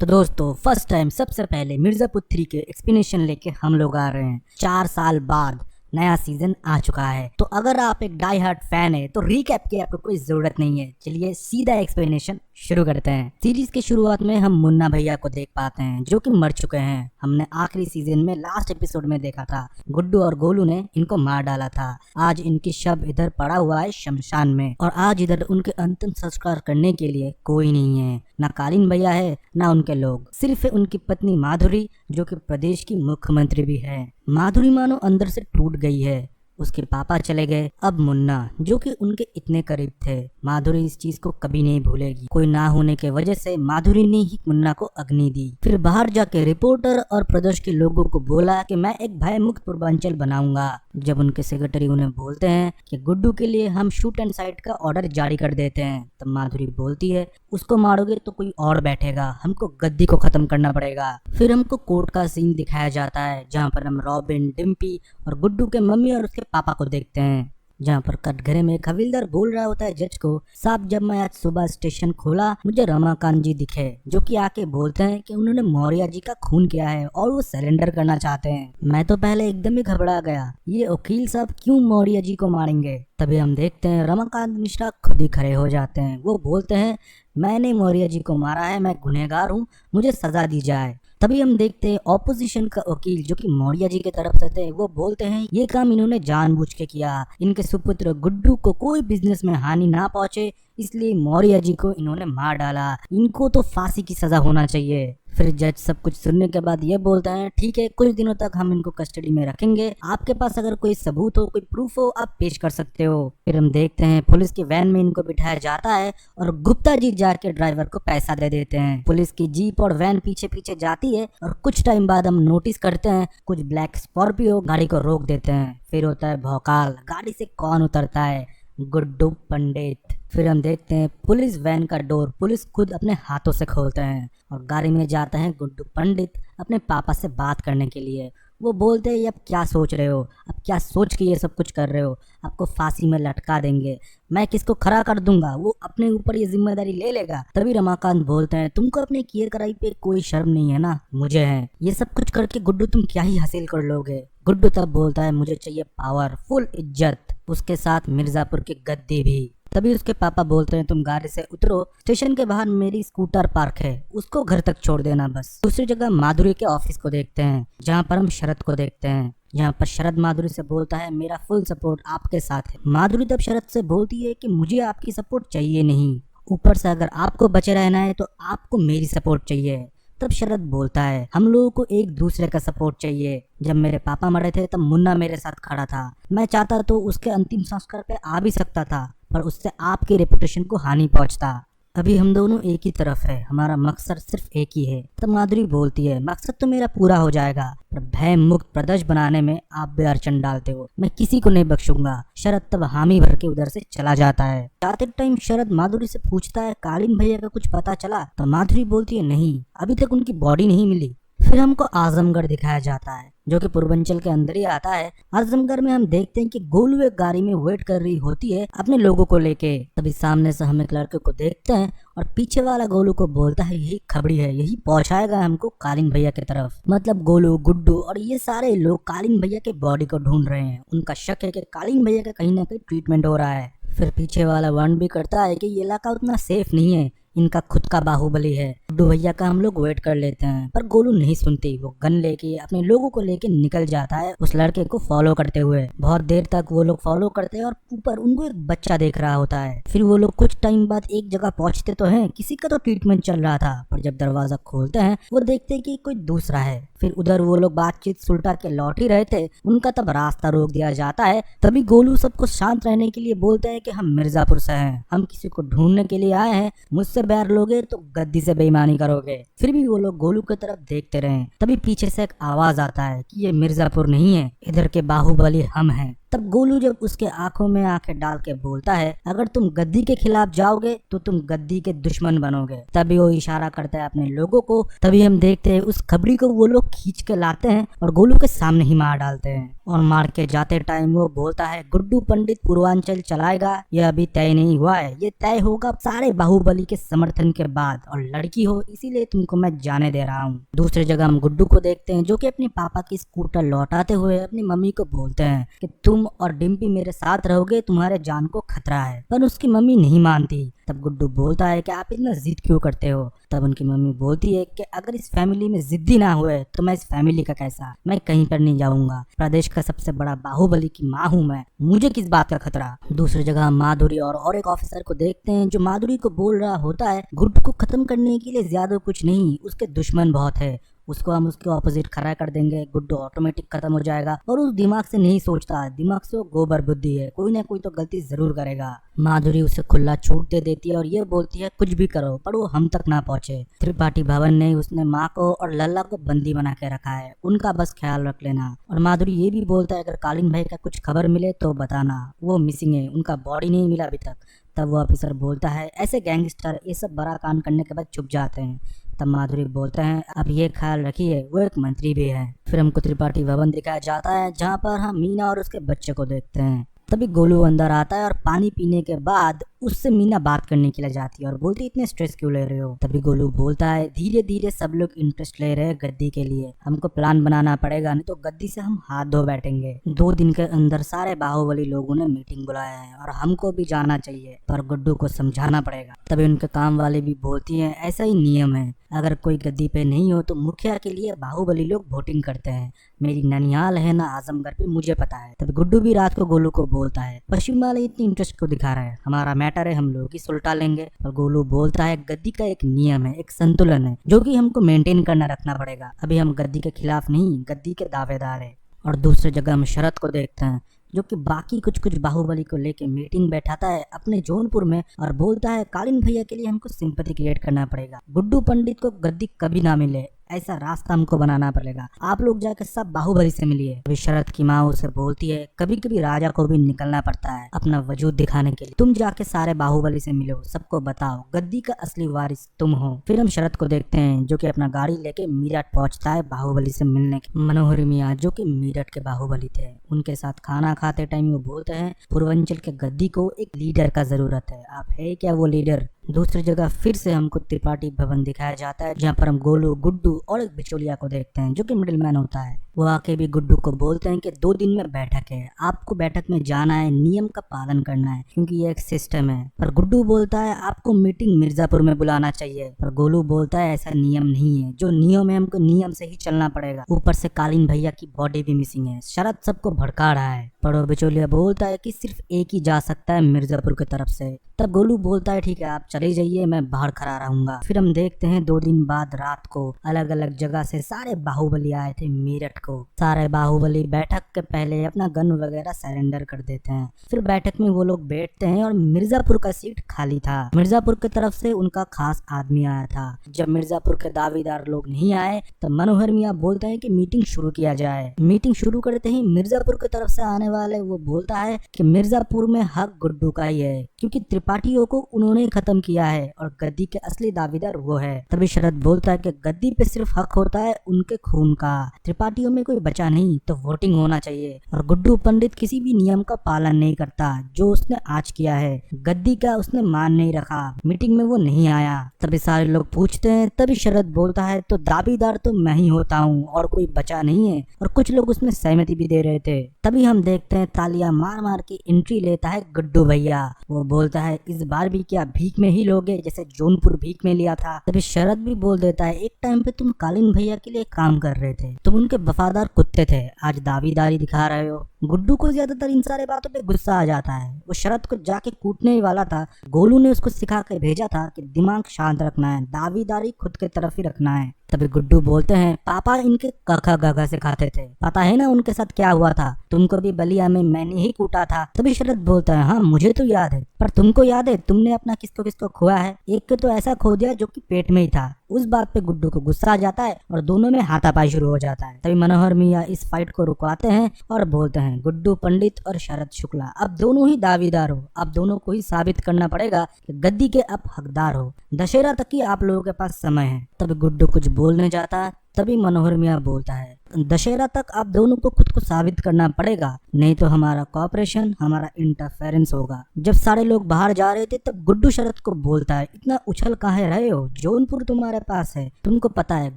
तो दोस्तों first time सबसे पहले मिर्जापुर 3 के एक्सप्लेनेशन लेके हम लोग आ रहे हैं। 4 साल बाद नया सीजन आ चुका है, तो अगर आप एक डाई हार्ट फैन है तो रीकैप की आपको कोई जरूरत नहीं है। चलिए सीधा एक्सप्लेनेशन शुरू करते हैं। सीरीज की शुरुआत में हम मुन्ना भैया को देख पाते हैं जो कि मर चुके हैं। हमने आखिरी सीजन में लास्ट एपिसोड में देखा था गुड्डू और गोलू ने इनको मार डाला था। आज इनकी शव इधर पड़ा हुआ है शमशान में, और आज इधर उनके अंतिम संस्कार करने के लिए कोई नहीं है। ना कालीन भैया है ना उनके लोग, सिर्फ उनकी पत्नी माधुरी जो कि प्रदेश की मुख्यमंत्री भी है। माधुरी मानो अंदर से टूट गई है। उसके पापा चले गए, अब मुन्ना जो कि उनके इतने करीब थे। माधुरी इस चीज को कभी नहीं भूलेगी। कोई ना होने के वजह से माधुरी ने ही मुन्ना को अग्नि दी। फिर बाहर जाके रिपोर्टर और प्रदेश के लोगों को बोला कि मैं एक भय मुक्त पूर्वांचल बनाऊंगा। जब उनके सेक्रेटरी उन्हें बोलते हैं कि गुड्डू के लिए हम शूट एंड साइट का ऑर्डर जारी कर देते हैं, तब माधुरी बोलती है उसको मारोगे तो कोई और बैठेगा, हमको गद्दी को खत्म करना पड़ेगा। फिर हमको कोर्ट का सीन दिखाया जाता है जहाँ पर हम रॉबिन, डिम्पी और गुड्डू के मम्मी और उसके पापा को देखते हैं। जहाँ पर कटघरे में एक हविलदार बोल रहा होता है जज को, साहब जब मैं आज सुबह स्टेशन खोला मुझे रमाकांत जी दिखे जो कि आके बोलते हैं कि उन्होंने मौर्य जी का खून किया है और वो सरेंडर करना चाहते हैं। मैं तो पहले एकदम ही घबरा गया, ये वकील साहब क्यों मौर्य जी को मारेंगे। तभी हम देखते हैं रमाकांत मिश्रा खुद ही खड़े हो जाते हैं। वो बोलते हैं मैंने मौर्य जी को मारा है, मैं गुनहगार हूँ, मुझे सजा दी जाए। तभी हम देखते हैं ऑपोजिशन का वकील जो कि मौर्य जी की तरफ से थे, वो बोलते हैं ये काम इन्होंने जानबूझ के किया, इनके सुपुत्र गुड्डू को कोई बिजनेस में हानि ना पहुंचे इसलिए मौर्य जी को इन्होंने मार डाला, इनको तो फांसी की सजा होना चाहिए। फिर जज सब कुछ सुनने के बाद ये बोलता है ठीक है, कुछ दिनों तक हम इनको कस्टडी में रखेंगे, आपके पास अगर कोई सबूत हो, कोई प्रूफ हो, आप पेश कर सकते हो। फिर हम देखते हैं पुलिस की वैन में इनको बिठाया जाता है और गुप्ता जी जाके ड्राइवर को पैसा दे देते हैं। पुलिस की जीप और वैन पीछे पीछे जाती है और कुछ टाइम बाद हम नोटिस करते हैं कुछ ब्लैक स्कॉर्पियो गाड़ी को रोक देते हैं। फिर होता है भौकाल, गाड़ी से कौन उतरता है, गुड्डू पंडित। फिर हम देखते हैं पुलिस वैन का डोर पुलिस खुद अपने हाथों से खोलते हैं और गाड़ी में जाते हैं गुड्डू पंडित अपने पापा से बात करने के लिए। वो बोलते हैं अब क्या सोच रहे हो, अब क्या सोच के ये सब कुछ कर रहे हो, आपको फांसी में लटका देंगे, मैं किसको खड़ा कर दूंगा, वो अपने ऊपर ये जिम्मेदारी ले लेगा। तभी रमाकांत बोलते हैं तुमको अपने किए कराई पे कोई शर्म नहीं है ना, मुझे है, ये सब कुछ करके गुड्डू तुम क्या ही हासिल कर लोगे। गुड्डू तब बोलता है मुझे चाहिए पावर, फुल इज्जत, उसके साथ मिर्जापुर की गद्दी भी। तभी उसके पापा बोलते हैं तुम गाड़ी से उतरो, स्टेशन के बाहर मेरी स्कूटर पार्क है, उसको घर तक छोड़ देना बस। दूसरी जगह माधुरी के ऑफिस को देखते हैं जहाँ पर हम शरद को देखते हैं। यहाँ पर शरद माधुरी से बोलता है मेरा फुल सपोर्ट आपके साथ है। माधुरी तब शरद से बोलती है कि मुझे आपकी सपोर्ट चाहिए नहीं, ऊपर से अगर आपको बचे रहना है तो आपको मेरी सपोर्ट चाहिए। तब शरद बोलता है हम लोगों को एक दूसरे का सपोर्ट चाहिए, जब मेरे पापा मरे थे तब मुन्ना मेरे साथ खड़ा था, मैं चाहता तो उसके अंतिम संस्कार पे आ भी सकता था, पर उससे आपके रेपुटेशन को हानि पहुंचता। अभी हम दोनों एक ही तरफ है, हमारा मकसद सिर्फ एक ही है। तब माधुरी बोलती है मकसद तो मेरा पूरा हो जाएगा, पर भय मुक्त प्रदेश बनाने में आप भी अड़चन डालते हो, मैं किसी को नहीं बख्शूंगा। शरद तब हामी भर के उधर से चला जाता है। जाते टाइम शरद माधुरी से पूछता है कालीन भैया का कुछ पता चला, तो माधुरी बोलती है नहीं, अभी तक उनकी बॉडी नहीं मिली। फिर हमको आजमगढ़ दिखाया जाता है जो कि पूर्वांचल के अंदर ही आता है। आजमगढ़ में हम देखते हैं कि गोलू एक गाड़ी में वेट कर रही होती है अपने लोगों को लेके। तभी सामने से हम एक लड़के को देखते हैं और पीछे वाला गोलू को बोलता है यही खबरी है, यही पहुंचाएगा हमको कालीन भैया की तरफ। मतलब गोलू, गुड्डू और ये सारे लोग कालीन भैया के बॉडी को ढूंढ रहे हैं। उनका शक है कि कालीन भैया का कहीं ना कहीं ट्रीटमेंट हो रहा है। फिर पीछे वाला वार्न भी करता है कि ये इलाका उतना सेफ नहीं है, इनका खुद का बाहुबली है। गुड्डू भैया का हम लोग वेट कर लेते हैं, पर गोलू नहीं सुनती, वो गन लेके अपने लोगों को लेके निकल जाता है उस लड़के को फॉलो करते हुए। बहुत देर तक वो लोग फॉलो करते हैं और ऊपर उनको एक बच्चा देख रहा होता है। फिर वो लोग कुछ टाइम बाद एक जगह पहुंचते तो हैं, किसी का तो ट्रीटमेंट चल रहा था, पर जब दरवाजा खोलते हैं वो देखते हैं कि कोई दूसरा है। फिर उधर वो लोग बातचीत सुलटा के लौट ही रहे थे, उनका तब रास्ता रोक दिया जाता है। तभी गोलू सबको शांत रहने के लिए बोलते हैं कि हम मिर्जापुर से हैं, हम किसी को ढूंढने के लिए आए हैं, मुझसे बैर लोगे तो गद्दी से बेईमानी करोगे। फिर भी वो लोग गोलू की तरफ देखते रहे। तभी पीछे से एक आवाज आता है कि ये मिर्जापुर नहीं है, इधर के बाहुबली हम हैं। तब गोलू जब उसके आंखों में आंखें डाल के बोलता है अगर तुम गद्दी के खिलाफ जाओगे तो तुम गद्दी के दुश्मन बनोगे। तभी वो इशारा करता है अपने लोगों को। तभी हम देखते हैं उस खबरी को वो लोग खींच के लाते हैं और गोलू के सामने ही मार डालते हैं। और मार के जाते टाइम वो बोलता है, गुड्डू पंडित पूर्वांचल चलाएगा यह अभी तय नहीं हुआ है, ये तय होगा सारे बाहुबली के समर्थन के बाद, और लड़की हो इसीलिए तुमको मैं जाने दे रहा हूँ। दूसरी जगह हम गुड्डू को देखते हैं जो कि अपने पापा की स्कूटर लौटाते हुए अपनी मम्मी को बोलते हैं कि तुम और डिम्पी मेरे साथ रहोगे, तुम्हारे जान को खतरा है। पर उसकी मम्मी नहीं मानती। तब गुड्डू बोलता है कि आप इतना जिद क्यों करते हो। तब उनकी मम्मी बोलती है कि अगर इस फैमिली में जिद्दी ना हुए तो मैं इस फैमिली का कैसा, मैं कहीं पर नहीं जाऊंगा, प्रदेश का सबसे बड़ा बाहुबली की माँ हूँ मैं, मुझे किस बात का खतरा। दूसरी जगह हम माधुरी और एक ऑफिसर को देखते हैं जो माधुरी को बोल रहा होता है, गुड्डू को खत्म करने के लिए ज्यादा कुछ नहीं, उसके दुश्मन बहुत है, उसको हम उसके ऑपोजिट खड़ा कर देंगे, गुड्डू ऑटोमेटिक खत्म हो जाएगा। और उस दिमाग से नहीं सोचता, दिमाग से वो गोबर बुद्धि है, कोई ना कोई तो गलती जरूर करेगा। माधुरी उसे खुला छूट दे देती है और ये बोलती है कुछ भी करो पर वो हम तक ना पहुंचे। त्रिपाठी भवन ने उसने माँ को और लल्ला को बंदी बना के रखा है, उनका बस ख्याल रख लेना। और माधुरी ये भी बोलता है अगर कालीन भाई का कुछ खबर मिले तो बताना, वो मिसिंग है, उनका बॉडी नहीं मिला अभी तक। तब वो ऑफिसर बोलता है ऐसे गैंगस्टर ये सब बड़ा कांड करने के बाद छुप जाते हैं। तब माधुरी बोलते हैं अब ये ख्याल रखिए वो एक मंत्री भी है। फिर हमको त्रिपाठी भवन दिखाया जाता है जहाँ पर हम मीना और उसके बच्चे को देखते हैं। तभी गोलू अंदर आता है और पानी पीने के बाद उससे मीना बात करने के लिए जाती है और बोलती है इतने स्ट्रेस क्यों ले रहे हो। तभी गोलू बोलता है धीरे धीरे सब लोग इंटरेस्ट ले रहे हैं गद्दी के लिए, हमको प्लान बनाना पड़ेगा नहीं तो गद्दी से हम हाथ धो बैठेंगे। 2 दिन के अंदर सारे बाहुबली लोगों ने मीटिंग बुलाया है और हमको भी जाना चाहिए पर गुड्डू को समझाना पड़ेगा। तभी उनके काम वाले भी बोलती है ऐसा ही नियम है, अगर कोई गद्दी पे नहीं हो तो मुखिया के लिए बाहुबली लोग वोटिंग करते हैं, मेरी ननिहाल है ना आजमगढ़ पे मुझे पता है। तभी गुड्डू भी रात को गोलू को बोलता है पश्चिम वाले इतनी इंटरेस्ट क्यों दिखा रहा है, हमारा मैटर है, हम लोग ही सुलटा लेंगे। और गोलू बोलता है गद्दी का एक नियम है, एक संतुलन है जो कि हमको मेंटेन करना रखना पड़ेगा, अभी हम गद्दी के खिलाफ नहीं गद्दी के दावेदार है। और दूसरी जगह हम शरद को देखते हैं जो कि बाकी कुछ बाहुबली को लेके मीटिंग बैठाता है अपने जौनपुर में और बोलता है कालीन भैया के लिए हमको सिंपैथी क्रिएट करना पड़ेगा, गुड्डू पंडित को गद्दी कभी ना मिले, ऐसा रास्ता हमको बनाना पड़ेगा, आप लोग जाकर सब बाहुबली से मिलिए। अभी शरद की माँ उसे बोलती है कभी कभी राजा को भी निकलना पड़ता है अपना वजूद दिखाने के लिए, तुम जाके सारे बाहुबली से मिलो, सबको बताओ गद्दी का असली वारिस तुम हो। फिर हम शरद को देखते हैं जो कि अपना गाड़ी लेके मीरठ पहुंचता है बाहुबली से मिलने के। मनोहर मियाँ जो कि मीरठ के बाहुबली थे उनके साथ खाना खाते टाइम वो बोलते हैं पूर्वांचल के गद्दी को एक लीडर का जरूरत है, आप है क्या वो लीडर। दूसरी जगह फिर से हमको त्रिपाठी भवन दिखाया जाता है जहाँ पर हम गोलू गुड्डू और एक बिचौलिया को देखते हैं जो कि मिडिल मैन होता है। वो आके भी गुड्डू को बोलते हैं कि 2 दिन में बैठक है, आपको बैठक में जाना है, नियम का पालन करना है क्योंकि ये एक सिस्टम है। पर गुड्डू बोलता है आपको मीटिंग मिर्जापुर में बुलाना चाहिए, पर गोलू बोलता है ऐसा नियम नहीं है, जो नियम है हमको नियम से ही चलना पड़ेगा, ऊपर से कालीन भैया की बॉडी भी मिसिंग है। शरद सबको भड़का रहा है पर वो बिचौलिया बोलता है कि सिर्फ एक ही जा सकता है मिर्जापुर की तरफ से। तब गोलू बोलता है ठीक है आप चले जाइए, मैं बाहर खड़ा रहूंगा। फिर हम देखते हैं 2 दिन बाद रात को अलग अलग जगह से सारे बाहुबली आए थे मेरठ को। सारे बाहुबली बैठक के पहले अपना गन वगैरह सरेंडर कर देते हैं। फिर बैठक में वो लोग बैठते हैं और मिर्जापुर का सीट खाली था, मिर्जापुर की तरफ से उनका खास आदमी आया था। जब मिर्जापुर के दावेदार लोग नहीं आए तब मनोहर मियाँ बोलते हैं कि मीटिंग शुरू किया जाए। मीटिंग शुरू करते ही मिर्जापुर की तरफ से आने वाले वो बोलता है कि मिर्जापुर में हक गुड्डू का ही है क्योंकि त्रिपाठियों को उन्होंने खत्म किया है और गद्दी के असली दावेदार वो है। तभी शरद बोलता है कि गद्दी पे सिर्फ हक होता है उनके खून का, त्रिपाठियों में कोई बचा नहीं तो वोटिंग होना चाहिए। और गुड्डू पंडित किसी भी नियम का पालन नहीं करता जो उसने आज किया है, गद्दी का उसने मान नहीं रखा, मीटिंग में वो नहीं आया। तभी सारे लोग पूछते हैं, तभी शरद बोलता है तो दावेदार तो मैं ही होता हूँ और कोई बचा नहीं है, और कुछ लोग उसमें सहमति भी दे रहे थे। तभी हम देखते हैं तालियां मार मार के एंट्री लेता है गुड्डू भैया। वो बोलता है इस बार भी क्या भीख में ही लोगे जैसे जौनपुर भीख में लिया था। तभी शरद भी बोल देता है एक टाइम पे तुम कालीन भैया के लिए काम कर रहे थे, तुम उनके वफादार कुत्ते थे, आज दावेदारी दिखा रहे हो। गुड्डू को ज्यादातर इन सारे बातों पे गुस्सा आ जाता है, वो शरद को जाके कूटने ही वाला था। गोलू ने उसको सिखा के भेजा था कि दिमाग शांत रखना है, दावेदारी खुद के तरफ ही रखना है। तभी गुड्डू बोलते हैं पापा इनके काका गागा सिखाते थे, पता है ना उनके साथ क्या हुआ था, तुमको भी बलिया में मैंने ही कूटा था। तभी शरद बोलता है हाँ मुझे तो याद है, पर तुमको याद है तुमने अपना किसको किसको खोया है, एक को तो ऐसा खो दिया जो कि पेट में ही था। उस बात पे गुड्डू को गुस्सा आ जाता है और दोनों में हाथापाई शुरू हो जाता है। तभी मनोहर मियाँ इस फाइट को रुकवाते हैं और बोलते हैं गुड्डू पंडित और शरद शुक्ला अब दोनों ही दावेदार हो, अब दोनों को ही साबित करना पड़ेगा कि गद्दी के अब हकदार हो, दशहरा तक ही आप लोगों के पास समय है। तभी गुड्डू कुछ बोलने जाता है, तभी मनोहर मियाँ बोलता है दशहरा तक आप दोनों को खुद को साबित करना पड़ेगा, नहीं तो हमारा कॉपरेशन, हमारा इंटरफेरेंस होगा। जब सारे लोग बाहर जा रहे थे तब गुड्डू शरद को बोलता है, इतना उछल काहे रहे हो, जौनपुर तुम्हारे पास है, तुमको पता है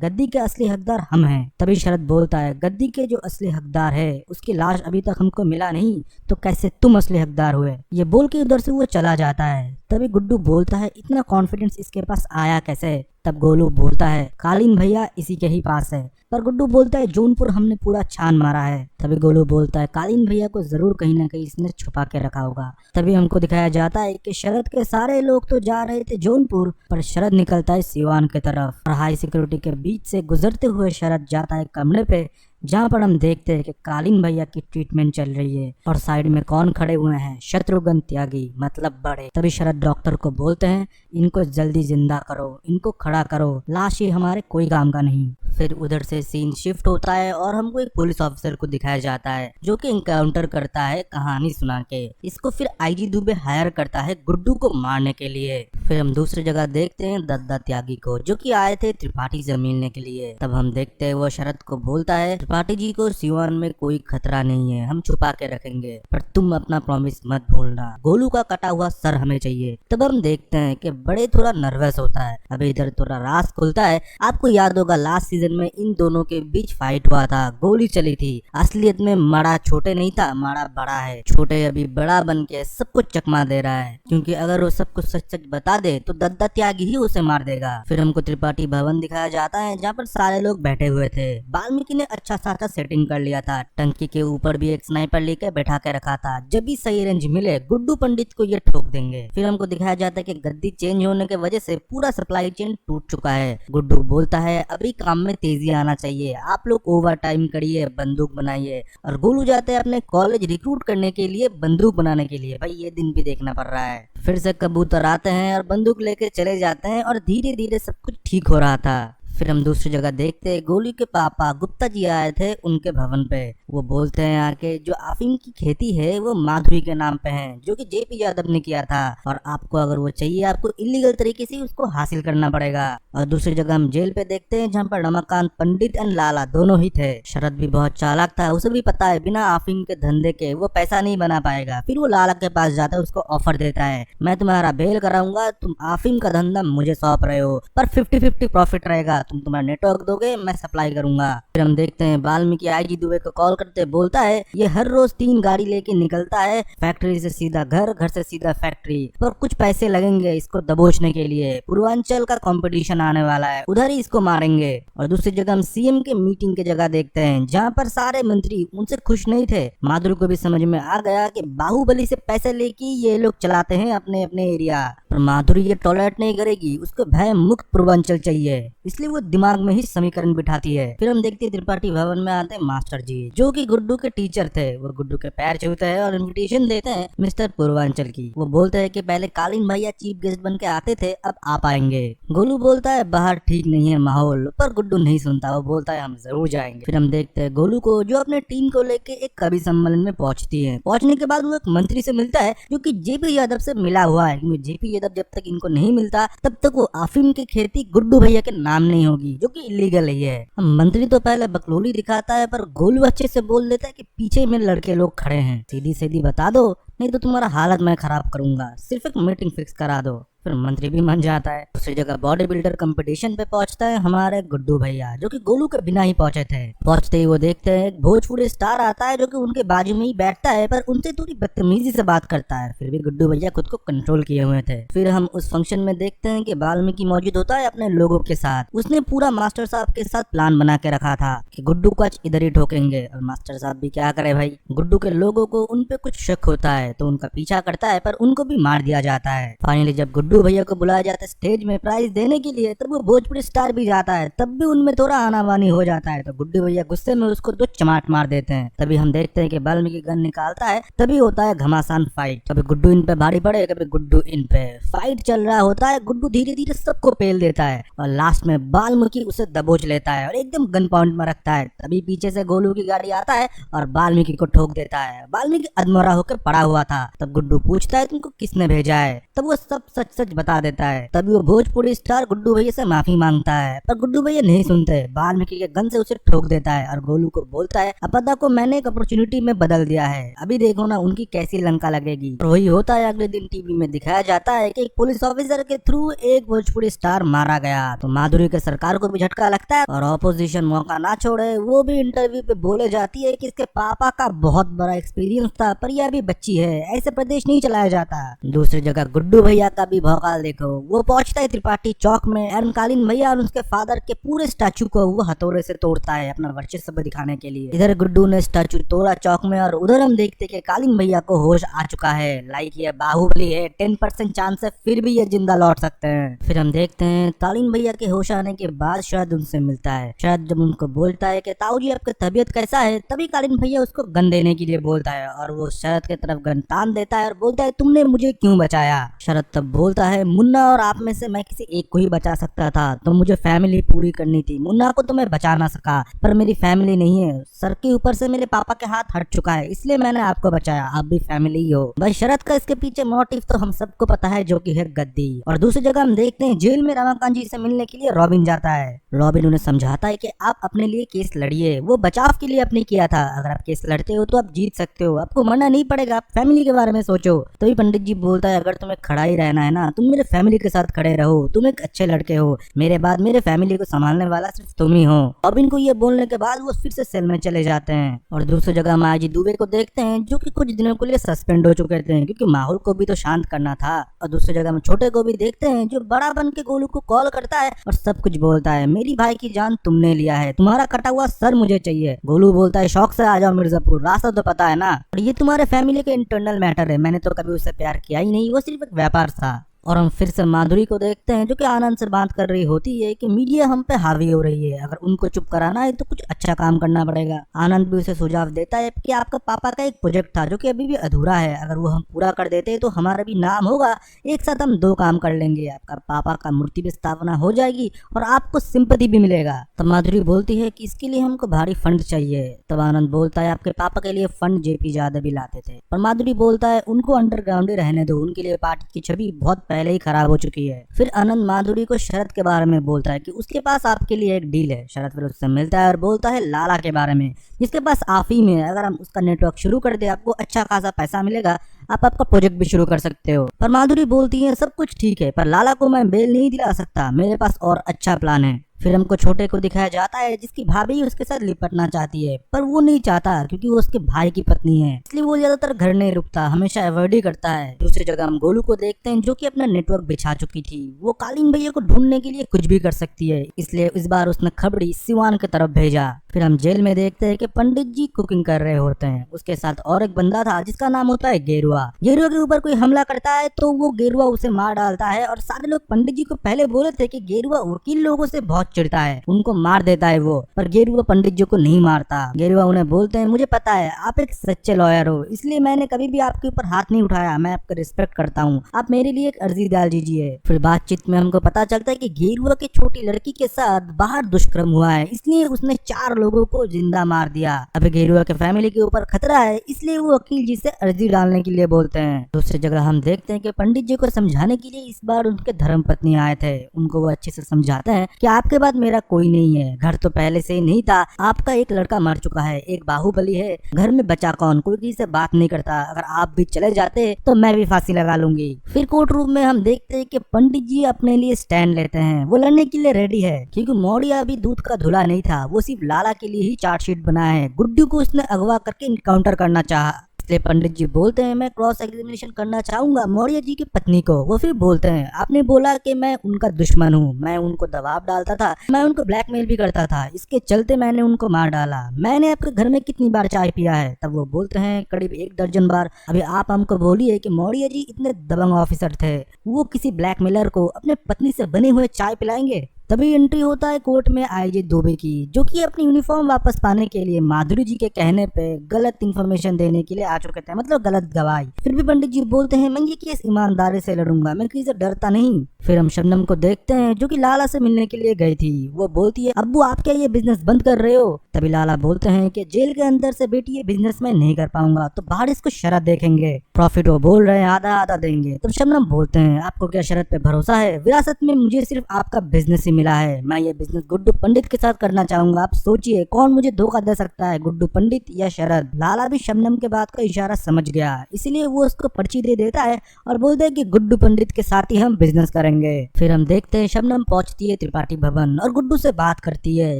गद्दी के असली हकदार हम हैं। तभी शरद बोलता है, गद्दी के जो असली हकदार है उसकी लाश अभी तक हमको मिला नहीं, तो कैसे तुम असली हकदार हुए। ये बोल के उधर से वो चला जाता है। तभी गुड्डू बोलता है, इतना कॉन्फिडेंस इसके पास आया कैसे। तब गोलू बोलता है, कालीन भैया इसी के ही पास है। पर गुड्डू बोलता है, जौनपुर हमने पूरा छान मारा है। तभी गोलू बोलता है, कालीन भैया को जरूर कहीं ना कहीं इसने छुपा के रखा होगा। तभी हमको दिखाया जाता है कि शरद के सारे लोग तो जा रहे थे जौनपुर, पर शरद निकलता है सिवान की तरफ। और हाई सिक्योरिटी के बीच से गुजरते हुए शरद जाता है कमरे पे, जहाँ पर हम देखते हैं कि कालीन भैया की ट्रीटमेंट चल रही है। और साइड में कौन खड़े हुए हैं, शत्रुघ्न त्यागी, मतलब बड़े। तभी शरद डॉक्टर को बोलते हैं, इनको जल्दी जिंदा करो, इनको खड़ा करो, लाश ये हमारे कोई काम का नहीं। फिर उधर से सीन शिफ्ट होता है और हमको एक पुलिस ऑफिसर को दिखाया जाता है जो कि इनकाउंटर करता है कहानी सुना के। इसको फिर आईजी दुबे हायर करता है गुड्डू को मारने के लिए। फिर हम दूसरी जगह देखते हैं दद्दा त्यागी को, जो कि आए थे त्रिपाठी से मिलने के लिए। तब हम देखते हैं वो शरद को बोलता है, त्रिपाठी जी को सिवान में कोई खतरा नहीं है, हम छुपा के रखेंगे, पर तुम अपना प्रॉमिस मत भूलना, गोलू का कटा हुआ सर हमें चाहिए। तब हम देखते हैं कि बड़े थोड़ा नर्वस होता है। अभी इधर थोड़ा राज खुलता है। आपको याद होगा लास्ट सीजन में इन दोनों के बीच फाइट हुआ था, गोली चली थी। असलियत में माड़ा छोटे नहीं था, माड़ा बड़ा है। छोटे अभी बड़ा बन के सबको चकमा दे रहा है, क्योंकि अगर वो सबको सच सच बता दे तो दद्दा त्यागी ही उसे मार देगा। फिर हमको त्रिपाठी भवन दिखाया जाता है जहाँ पर सारे लोग बैठे हुए थे। वाल्मीकि ने अच्छा खासा सेटिंग कर लिया था, टंकी के ऊपर भी एक स्नाइपर लेकर बैठा के रखा था, जब भी सही रेंज मिले गुड्डू पंडित को ये ठोक देंगे। फिर हमको दिखाया जाता है कि गद्दी चेंज होने की वजह से पूरा सप्लाई चेन टूट चुका है। गुड्डू बोलता है, अभी काम में तेजी आना चाहिए, आप लोग ओवर टाइम करिए, बंदूक बनाइए। और गोलू जाते हैं अपने कॉलेज रिक्रूट करने के लिए, बंदूक बनाने के लिए। भाई ये दिन भी देखना पड़ रहा है। फिर से कबूतर आते हैं और बंदूक लेके चले जाते हैं और धीरे धीरे सब कुछ ठीक हो रहा था। फिर हम दूसरी जगह देखते हैं गोलू के पापा गुप्ता जी आए थे उनके भवन पे। वो बोलते हैं आके, जो अफीम की खेती है वो माधुरी के नाम पे है, जो कि जेपी यादव ने किया था, और आपको अगर वो चाहिए आपको इलीगल तरीके से उसको हासिल करना पड़ेगा। और दूसरी जगह हम जेल पे देखते हैं जहाँ पर रमाकांत पंडित एंड लाला दोनों ही थे। शरद भी बहुत चालाक था, उसे भी पता है बिना अफीम के धंधे के वो पैसा नहीं बना पाएगा। फिर वो लाला के पास जाता है, उसको ऑफर देता है, मैं तुम्हारा बेल कराऊंगा, तुम अफीम का धंधा मुझे सौंप रहे हो, पर 50-50 प्रॉफिट रहेगा, तुम तुम्हारा नेटवर्क दोगे, मैं सप्लाई करूंगा। फिर हम देखते हैं वाल्मीकि आईजी दुबे को कॉल करते बोलता है, ये हर रोज 3 गाड़ी लेके निकलता है, फैक्ट्री से सीधा घर, घर से सीधा फैक्ट्री, पर कुछ पैसे लगेंगे इसको दबोचने के लिए। पूर्वांचल का कंपटीशन आने वाला है, उधर ही इसको मारेंगे। और दूसरी जगह हम सीएम के मीटिंग की जगह देखते हैं जहाँ पर सारे मंत्री उनसे खुश नहीं थे। माधुरी को भी समझ में आ गया कि बाहुबली से पैसे लेके ये लोग चलाते हैं अपने अपने एरिया, पर माधुरी ये टॉलरेट नहीं करेगी, उसको भय मुक्त पूर्वांचल चाहिए, इसलिए वो दिमाग में ही समीकरण बिठाती है। फिर हम देखते हैं त्रिपाठी भवन में आते हैं मास्टर जी, जो कि गुड्डू के टीचर थे। वो गुड्डू के पैर छूते हैं और इनविटेशन देते हैं मिस्टर पूर्वांचल की। वो बोलते हैं कि पहले कालीन भैया चीफ गेस्ट बन के आते थे, अब आप आएंगे। गोलू बोलता है बाहर ठीक नहीं है माहौल, पर गुड्डू नहीं सुनता, वो बोलता है हम जरूर जाएंगे। फिर हम देखते हैं गोलू को, जो अपने टीम को लेके एक कवि सम्मेलन में पहुंचती है। पहुंचने के बाद वो एक मंत्री से मिलता है जो कि जेपी यादव से मिला हुआ है, क्योंकि जेपी यादव जब तक इनको नहीं मिलता तब तक वो अफीम की खेती गुड्डू भैया के नाम नहीं होगी, जो कि इलीगल ही है। मंत्री तो पहले बकलोली दिखाता है, पर गोलू अच्छे से बोल देता है कि पीछे में लड़के लोग खड़े हैं, सीधी सीधी बता दो, नहीं तो तुम्हारा हालत मैं खराब करूंगा, सिर्फ एक मीटिंग फिक्स करा दो। फिर मंत्री भी मान जाता है। दूसरी जगह बॉडी बिल्डर कंपटीशन पे पहुंचता है हमारे गुड्डू भैया, जो कि गोलू के बिना ही पहुंचे थे। पहुंचते ही वो देखते हैं एक भोजपुरी स्टार आता है जो कि उनके बाजू में ही बैठता है, पर उनसे थोड़ी बदतमीजी से बात करता है। फिर भी गुड्डू भैया खुद को कंट्रोल किए हुए थे। फिर हम उस फंक्शन में देखते हैं कि वाल्मीकि मौजूद होता है अपने लोगों के साथ। उसने पूरा मास्टर साहब के साथ प्लान बना के रखा था कि गुड्डू को आज इधर ही ठोकेंगे, और मास्टर साहब भी क्या करे भाई, गुड्डू के लोगों को उन पे कुछ शक होता है तो उनका पीछा करता है, पर उनको भी मार दिया जाता है। फाइनली जब गुड्डू भैया को बुलाया जाता है स्टेज में प्राइज देने के लिए, तब वो भोजपुरी स्टार भी जाता है, तब भी उनमें थोड़ा आनावानी हो जाता है, तो गुड्डू भैया गुस्से में उसको 2 चमाट मार देते हैं। तभी हम देखते हैं कि वाल्मीकि गन निकालता है, तभी होता है घमासान फाइट। कभी गुड्डू इन पे भारी पड़े, कभी गुड्डू इन पे। फाइट चल रहा होता है, गुड्डू धीरे धीरे सबको पेल देता है और लास्ट में वाल्मीकि उसे दबोच लेता है और एकदम गन पॉइंट में रखता है। तभी पीछे से गोलू की गाड़ी आता है और वाल्मीकि को ठोक देता है। वाल्मीकि अधमरा होकर पड़ा हुआ था। तब गुड्डू पूछता है तुमको किसने भेजा है, तब वो सब सच सच सच बता देता है। तभी वो भोजपुरी स्टार गुड्डू भैया से माफी मांगता है, पर गुड्डू भैया नहीं सुनते। वाल्मीकि के गन से उसे ठोक देता है और गोलू को बोलता है अपदा को मैंने एक अपॉर्चुनिटी में बदल दिया है, अभी देखो ना उनकी कैसी लंका लगेगी। और वही होता है, अगले दिन टीवी में दिखाया जाता है कि एक पुलिस ऑफिसर के थ्रू एक भोजपुरी स्टार मारा गया। तो माधुरी के सरकार को भी झटका लगता है और ऑपोजिशन मौका ना छोड़े, वो भी इंटरव्यू पे बोले जाती है कि इसके पापा का बहुत बड़ा एक्सपीरियंस था, पर यह अभी बच्ची है, ऐसे प्रदेश नहीं चलाया जाता। दूसरी जगह गुड्डू भैया का भी भौकाल देखो, वो पहुंचता है त्रिपाठी चौक में एवं कालीन भैया और उसके फादर के पूरे स्टैचू को वो हथौड़े से तोड़ता है अपना वर्चस्व दिखाने के लिए। इधर गुड्डू ने स्टैचू तोड़ा चौक में, और उधर हम देखते कि कालीन भैया को होश आ चुका है। लाइक ये बाहुबली है, 10% चांस है फिर भी ये जिंदा लौट सकते हैं। फिर हम देखते हैं कालीन भैया के होश आने के बाद शायद उनसे मिलता है। शायद जब उनको बोलता है कि ताऊ जी आपकी तबीयत कैसा है, तभी कालीन भैया उसको गन देने के लिए बोलता है और वो शरद की तरफ गन तान देता है और बोलता है तुमने मुझे क्यों बचाया। शरद तब बोलता है मुन्ना और आप में से मैं किसी एक को ही बचा सकता था, तो मुझे फैमिली पूरी करनी थी। मुन्ना को तो मैं बचा ना सका, पर मेरी फैमिली नहीं है, सर के ऊपर से मेरे पापा के हाथ हट चुका है, इसलिए मैंने आपको बचाया, आप भी फैमिली ही हो। भाई शरद का इसके पीछे मोटिव तो हम सबको पता है, जो कि है गद्दी। और दूसरी जगह हम देखते हैं जेल में रमाकांत जी से मिलने के लिए रॉबिन जाता है। रॉबिन उन्हें समझाता है कि आप अपने लिए केस लड़िए, वो बचाव के लिए अपने किया था, अगर आप केस लड़ते हो तो आप जीत सकते हो, आपको मरना नहीं पड़ेगा, आप फैमिली के बारे में सोचो। तभी पंडित जी बोलता है अगर तुम्हें खड़ा ही रहना है ना, तुम मेरे फैमिली के साथ खड़े रहो, तुम एक अच्छे लड़के हो, मेरे बाद मेरे फैमिली को संभालने वाला सिर्फ तुम ही हो। रॉबिन को ये बोलने के बाद वो फिर से सेल में चले जाते हैं। और दूसरी जगह माया जी दुबे को देखते हैं, जो कि कुछ दिनों के लिए सस्पेंड हो चुके थे, क्योंकि माहौल को भी तो शांत करना था। और दूसरी जगह हम छोटे को भी देखते हैं, जो बड़ा बन के गोलू को कॉल करता है और सब कुछ बोलता है, मेरी भाई की जान तुमने लिया है, तुम्हारा कटा हुआ सर मुझे चाहिए। गोलू बोलता है शौक से आ जाओ मिर्जापुर, रास्ता तो पता है ना, और ये तुम्हारे फैमिली के इंटरनल मैटर है, मैंने तो कभी उससे प्यार किया ही नहीं, वो सिर्फ एक व्यापार था। और हम फिर से माधुरी को देखते हैं, जो कि आनंद से बात कर रही होती है कि मीडिया हम पे हावी हो रही है, अगर उनको चुप कराना है तो कुछ अच्छा काम करना पड़ेगा। आनंद भी उसे सुझाव देता है कि आपका पापा का एक प्रोजेक्ट था जो कि अभी भी अधूरा है, अगर वो हम पूरा कर देते तो हमारा भी नाम होगा, एक साथ हम दो काम कर लेंगे, आपका पापा का मूर्ति भी स्थापना हो जाएगी और आपको सिंपैथी भी मिलेगा। तब माधुरी बोलती है कि इसके लिए हमको भारी फंड चाहिए। तब आनंद बोलता है आपके पापा के लिए फंड जेपी यादव भी लाते थे। और माधुरी बोलता है उनको अंडरग्राउंड ही रहने दो, उनके लिए पार्टी की छवि बहुत पहले ही खराब हो चुकी है। फिर आनंद माधुरी को शरद के बारे में बोलता है कि उसके पास आपके लिए एक डील है। शरद फिर उससे मिलता है और बोलता है लाला के बारे में, जिसके पास आप ही में, अगर हम उसका नेटवर्क शुरू कर दे आपको अच्छा खासा पैसा मिलेगा, आप आपका प्रोजेक्ट भी शुरू कर सकते हो। पर माधुरी बोलती है सब कुछ ठीक है, पर लाला को मैं बेल नहीं दिला सकता, मेरे पास और अच्छा प्लान है। फिर हमको छोटे को दिखाया जाता है, जिसकी भाभी उसके साथ लिपटना चाहती है, पर वो नहीं चाहता क्योंकि वो उसके भाई की पत्नी है, इसलिए वो ज्यादातर घर नहीं रुकता, हमेशा अवॉइड ही करता है। दूसरी जगह हम गोलू को देखते हैं, जो कि अपना नेटवर्क बिछा चुकी थी, वो कालीन भैया को ढूंढने के लिए कुछ भी कर सकती है, इसलिए इस बार उसने खबड़ी सिवान की तरफ भेजा। फिर हम जेल में देखते हैं कि पंडित जी कुकिंग कर रहे होते हैं, उसके साथ और एक बंदा था जिसका नाम होता है गेरुआ। गेरुआ के ऊपर कोई हमला करता है तो वो गेरुआ उसे मार डालता है, और सारे लोग पंडित जी को पहले बोले थे कि गेरुआ वकील लोगों से बहुत चिढ़ता है, उनको मार देता है वो, पर गेरुआ पंडित जी को नहीं मारता। गेरुआ उन्हें बोलते हैं मुझे पता है आप एक सच्चे लॉयर हो, इसलिए मैंने कभी भी आपके ऊपर हाथ नहीं उठाया, मैं आपका रिस्पेक्ट करता हूँ, आप मेरे लिए एक अर्जी डाल दीजिए। फिर बातचीत में हमको पता चलता है कि गेरुआ की छोटी लड़की के साथ बाहर दुष्कर्म हुआ है, इसलिए उसने 4 लोगों को जिंदा मार दिया। अब गेरुआ के फैमिली के ऊपर खतरा है, इसलिए वो वकील जी से अर्जी डालने के लिए बोलते हैं। दूसरी जगह हम देखते हैं कि पंडित जी को समझाने के लिए इस बार उनके धर्मपत्नी आए थे, उनको वो अच्छे से समझाते हैं कि आपके बाद मेरा कोई नहीं है, घर तो पहले से ही नहीं था, आपका एक लड़का मर चुका है, एक बाहुबली है, घर में बचा कौन, कोई किसी से बात नहीं करता, अगर आप भी चले जाते तो मैं भी फांसी लगा लूंगी। फिर कोर्ट रूम में हम देखते हैं कि पंडित जी अपने लिए स्टैंड लेते हैं, वो लड़ने के लिए रेडी है, क्योंकि मौर्य अभी दूध का धुला नहीं था, वो सिर्फ लाला के लिए ही चार्जशीट बनाया है, गुड्डू को उसने अगवा करके इनकाउंटर करना चाहा, इसलिए पंडित जी बोलते हैं मैं क्रॉस एग्जामिनेशन करना चाहूंगा मौर्य जी की पत्नी को। वो फिर बोलते हैं आपने बोला कि मैं उनका दुश्मन हूँ, मैं उनको दबाव डालता था, मैं उनको ब्लैकमेल भी करता था, इसके चलते मैंने उनको मार डाला, मैंने आपके घर में कितनी बार चाय पिया है। तब वो बोलते हैं करीब 1 दर्जन बार। अभी आप हमको बोलिए कि मौर्य जी इतने दबंग ऑफिसर थे, वो किसी ब्लैकमेलर को अपने पत्नी से बने हुए चाय पिलाएंगे। तभी एंट्री होता है कोर्ट में आईजी दुबे की, जो कि अपनी यूनिफॉर्म वापस पाने के लिए माधुरी जी के कहने पे गलत इन्फॉर्मेशन देने के लिए आ चुके थे, मतलब गलत गवाही। फिर भी पंडित जी बोलते हैं मैं ये केस ईमानदारी से लड़ूंगा, मैं किसी से डरता नहीं। फिर हम शबनम को देखते हैं जो कि लाला से मिलने के लिए गई थी। वो बोलती है, अब्बू आप क्या ये बिजनेस बंद कर रहे हो? तभी लाला बोलते हैं कि जेल के अंदर से बेटी ये बिजनेस मैं नहीं कर पाऊंगा, तो बाहर इसको शरत देखेंगे, प्रॉफिट वो बोल रहे हैं आधा आधा देंगे। तो शबनम बोलते हैं, आपको क्या शरत पे भरोसा है? विरासत में मुझे सिर्फ आपका बिजनेस ही मिला है, मैं ये बिजनेस गुड्डू पंडित के साथ करना चाहूंगा। आप सोचिए कौन मुझे धोखा दे सकता है, गुड्डू पंडित या शरद? लाला भी शबनम के बात का इशारा समझ गया, इसलिए वो उसको पर्ची दे देता है और बोलते हैं कि गुड्डू पंडित के साथ ही हम बिजनेस करेंगे। फिर हम देखते हैं शबनम पहुंचती है त्रिपाठी भवन और गुड्डू से बात करती है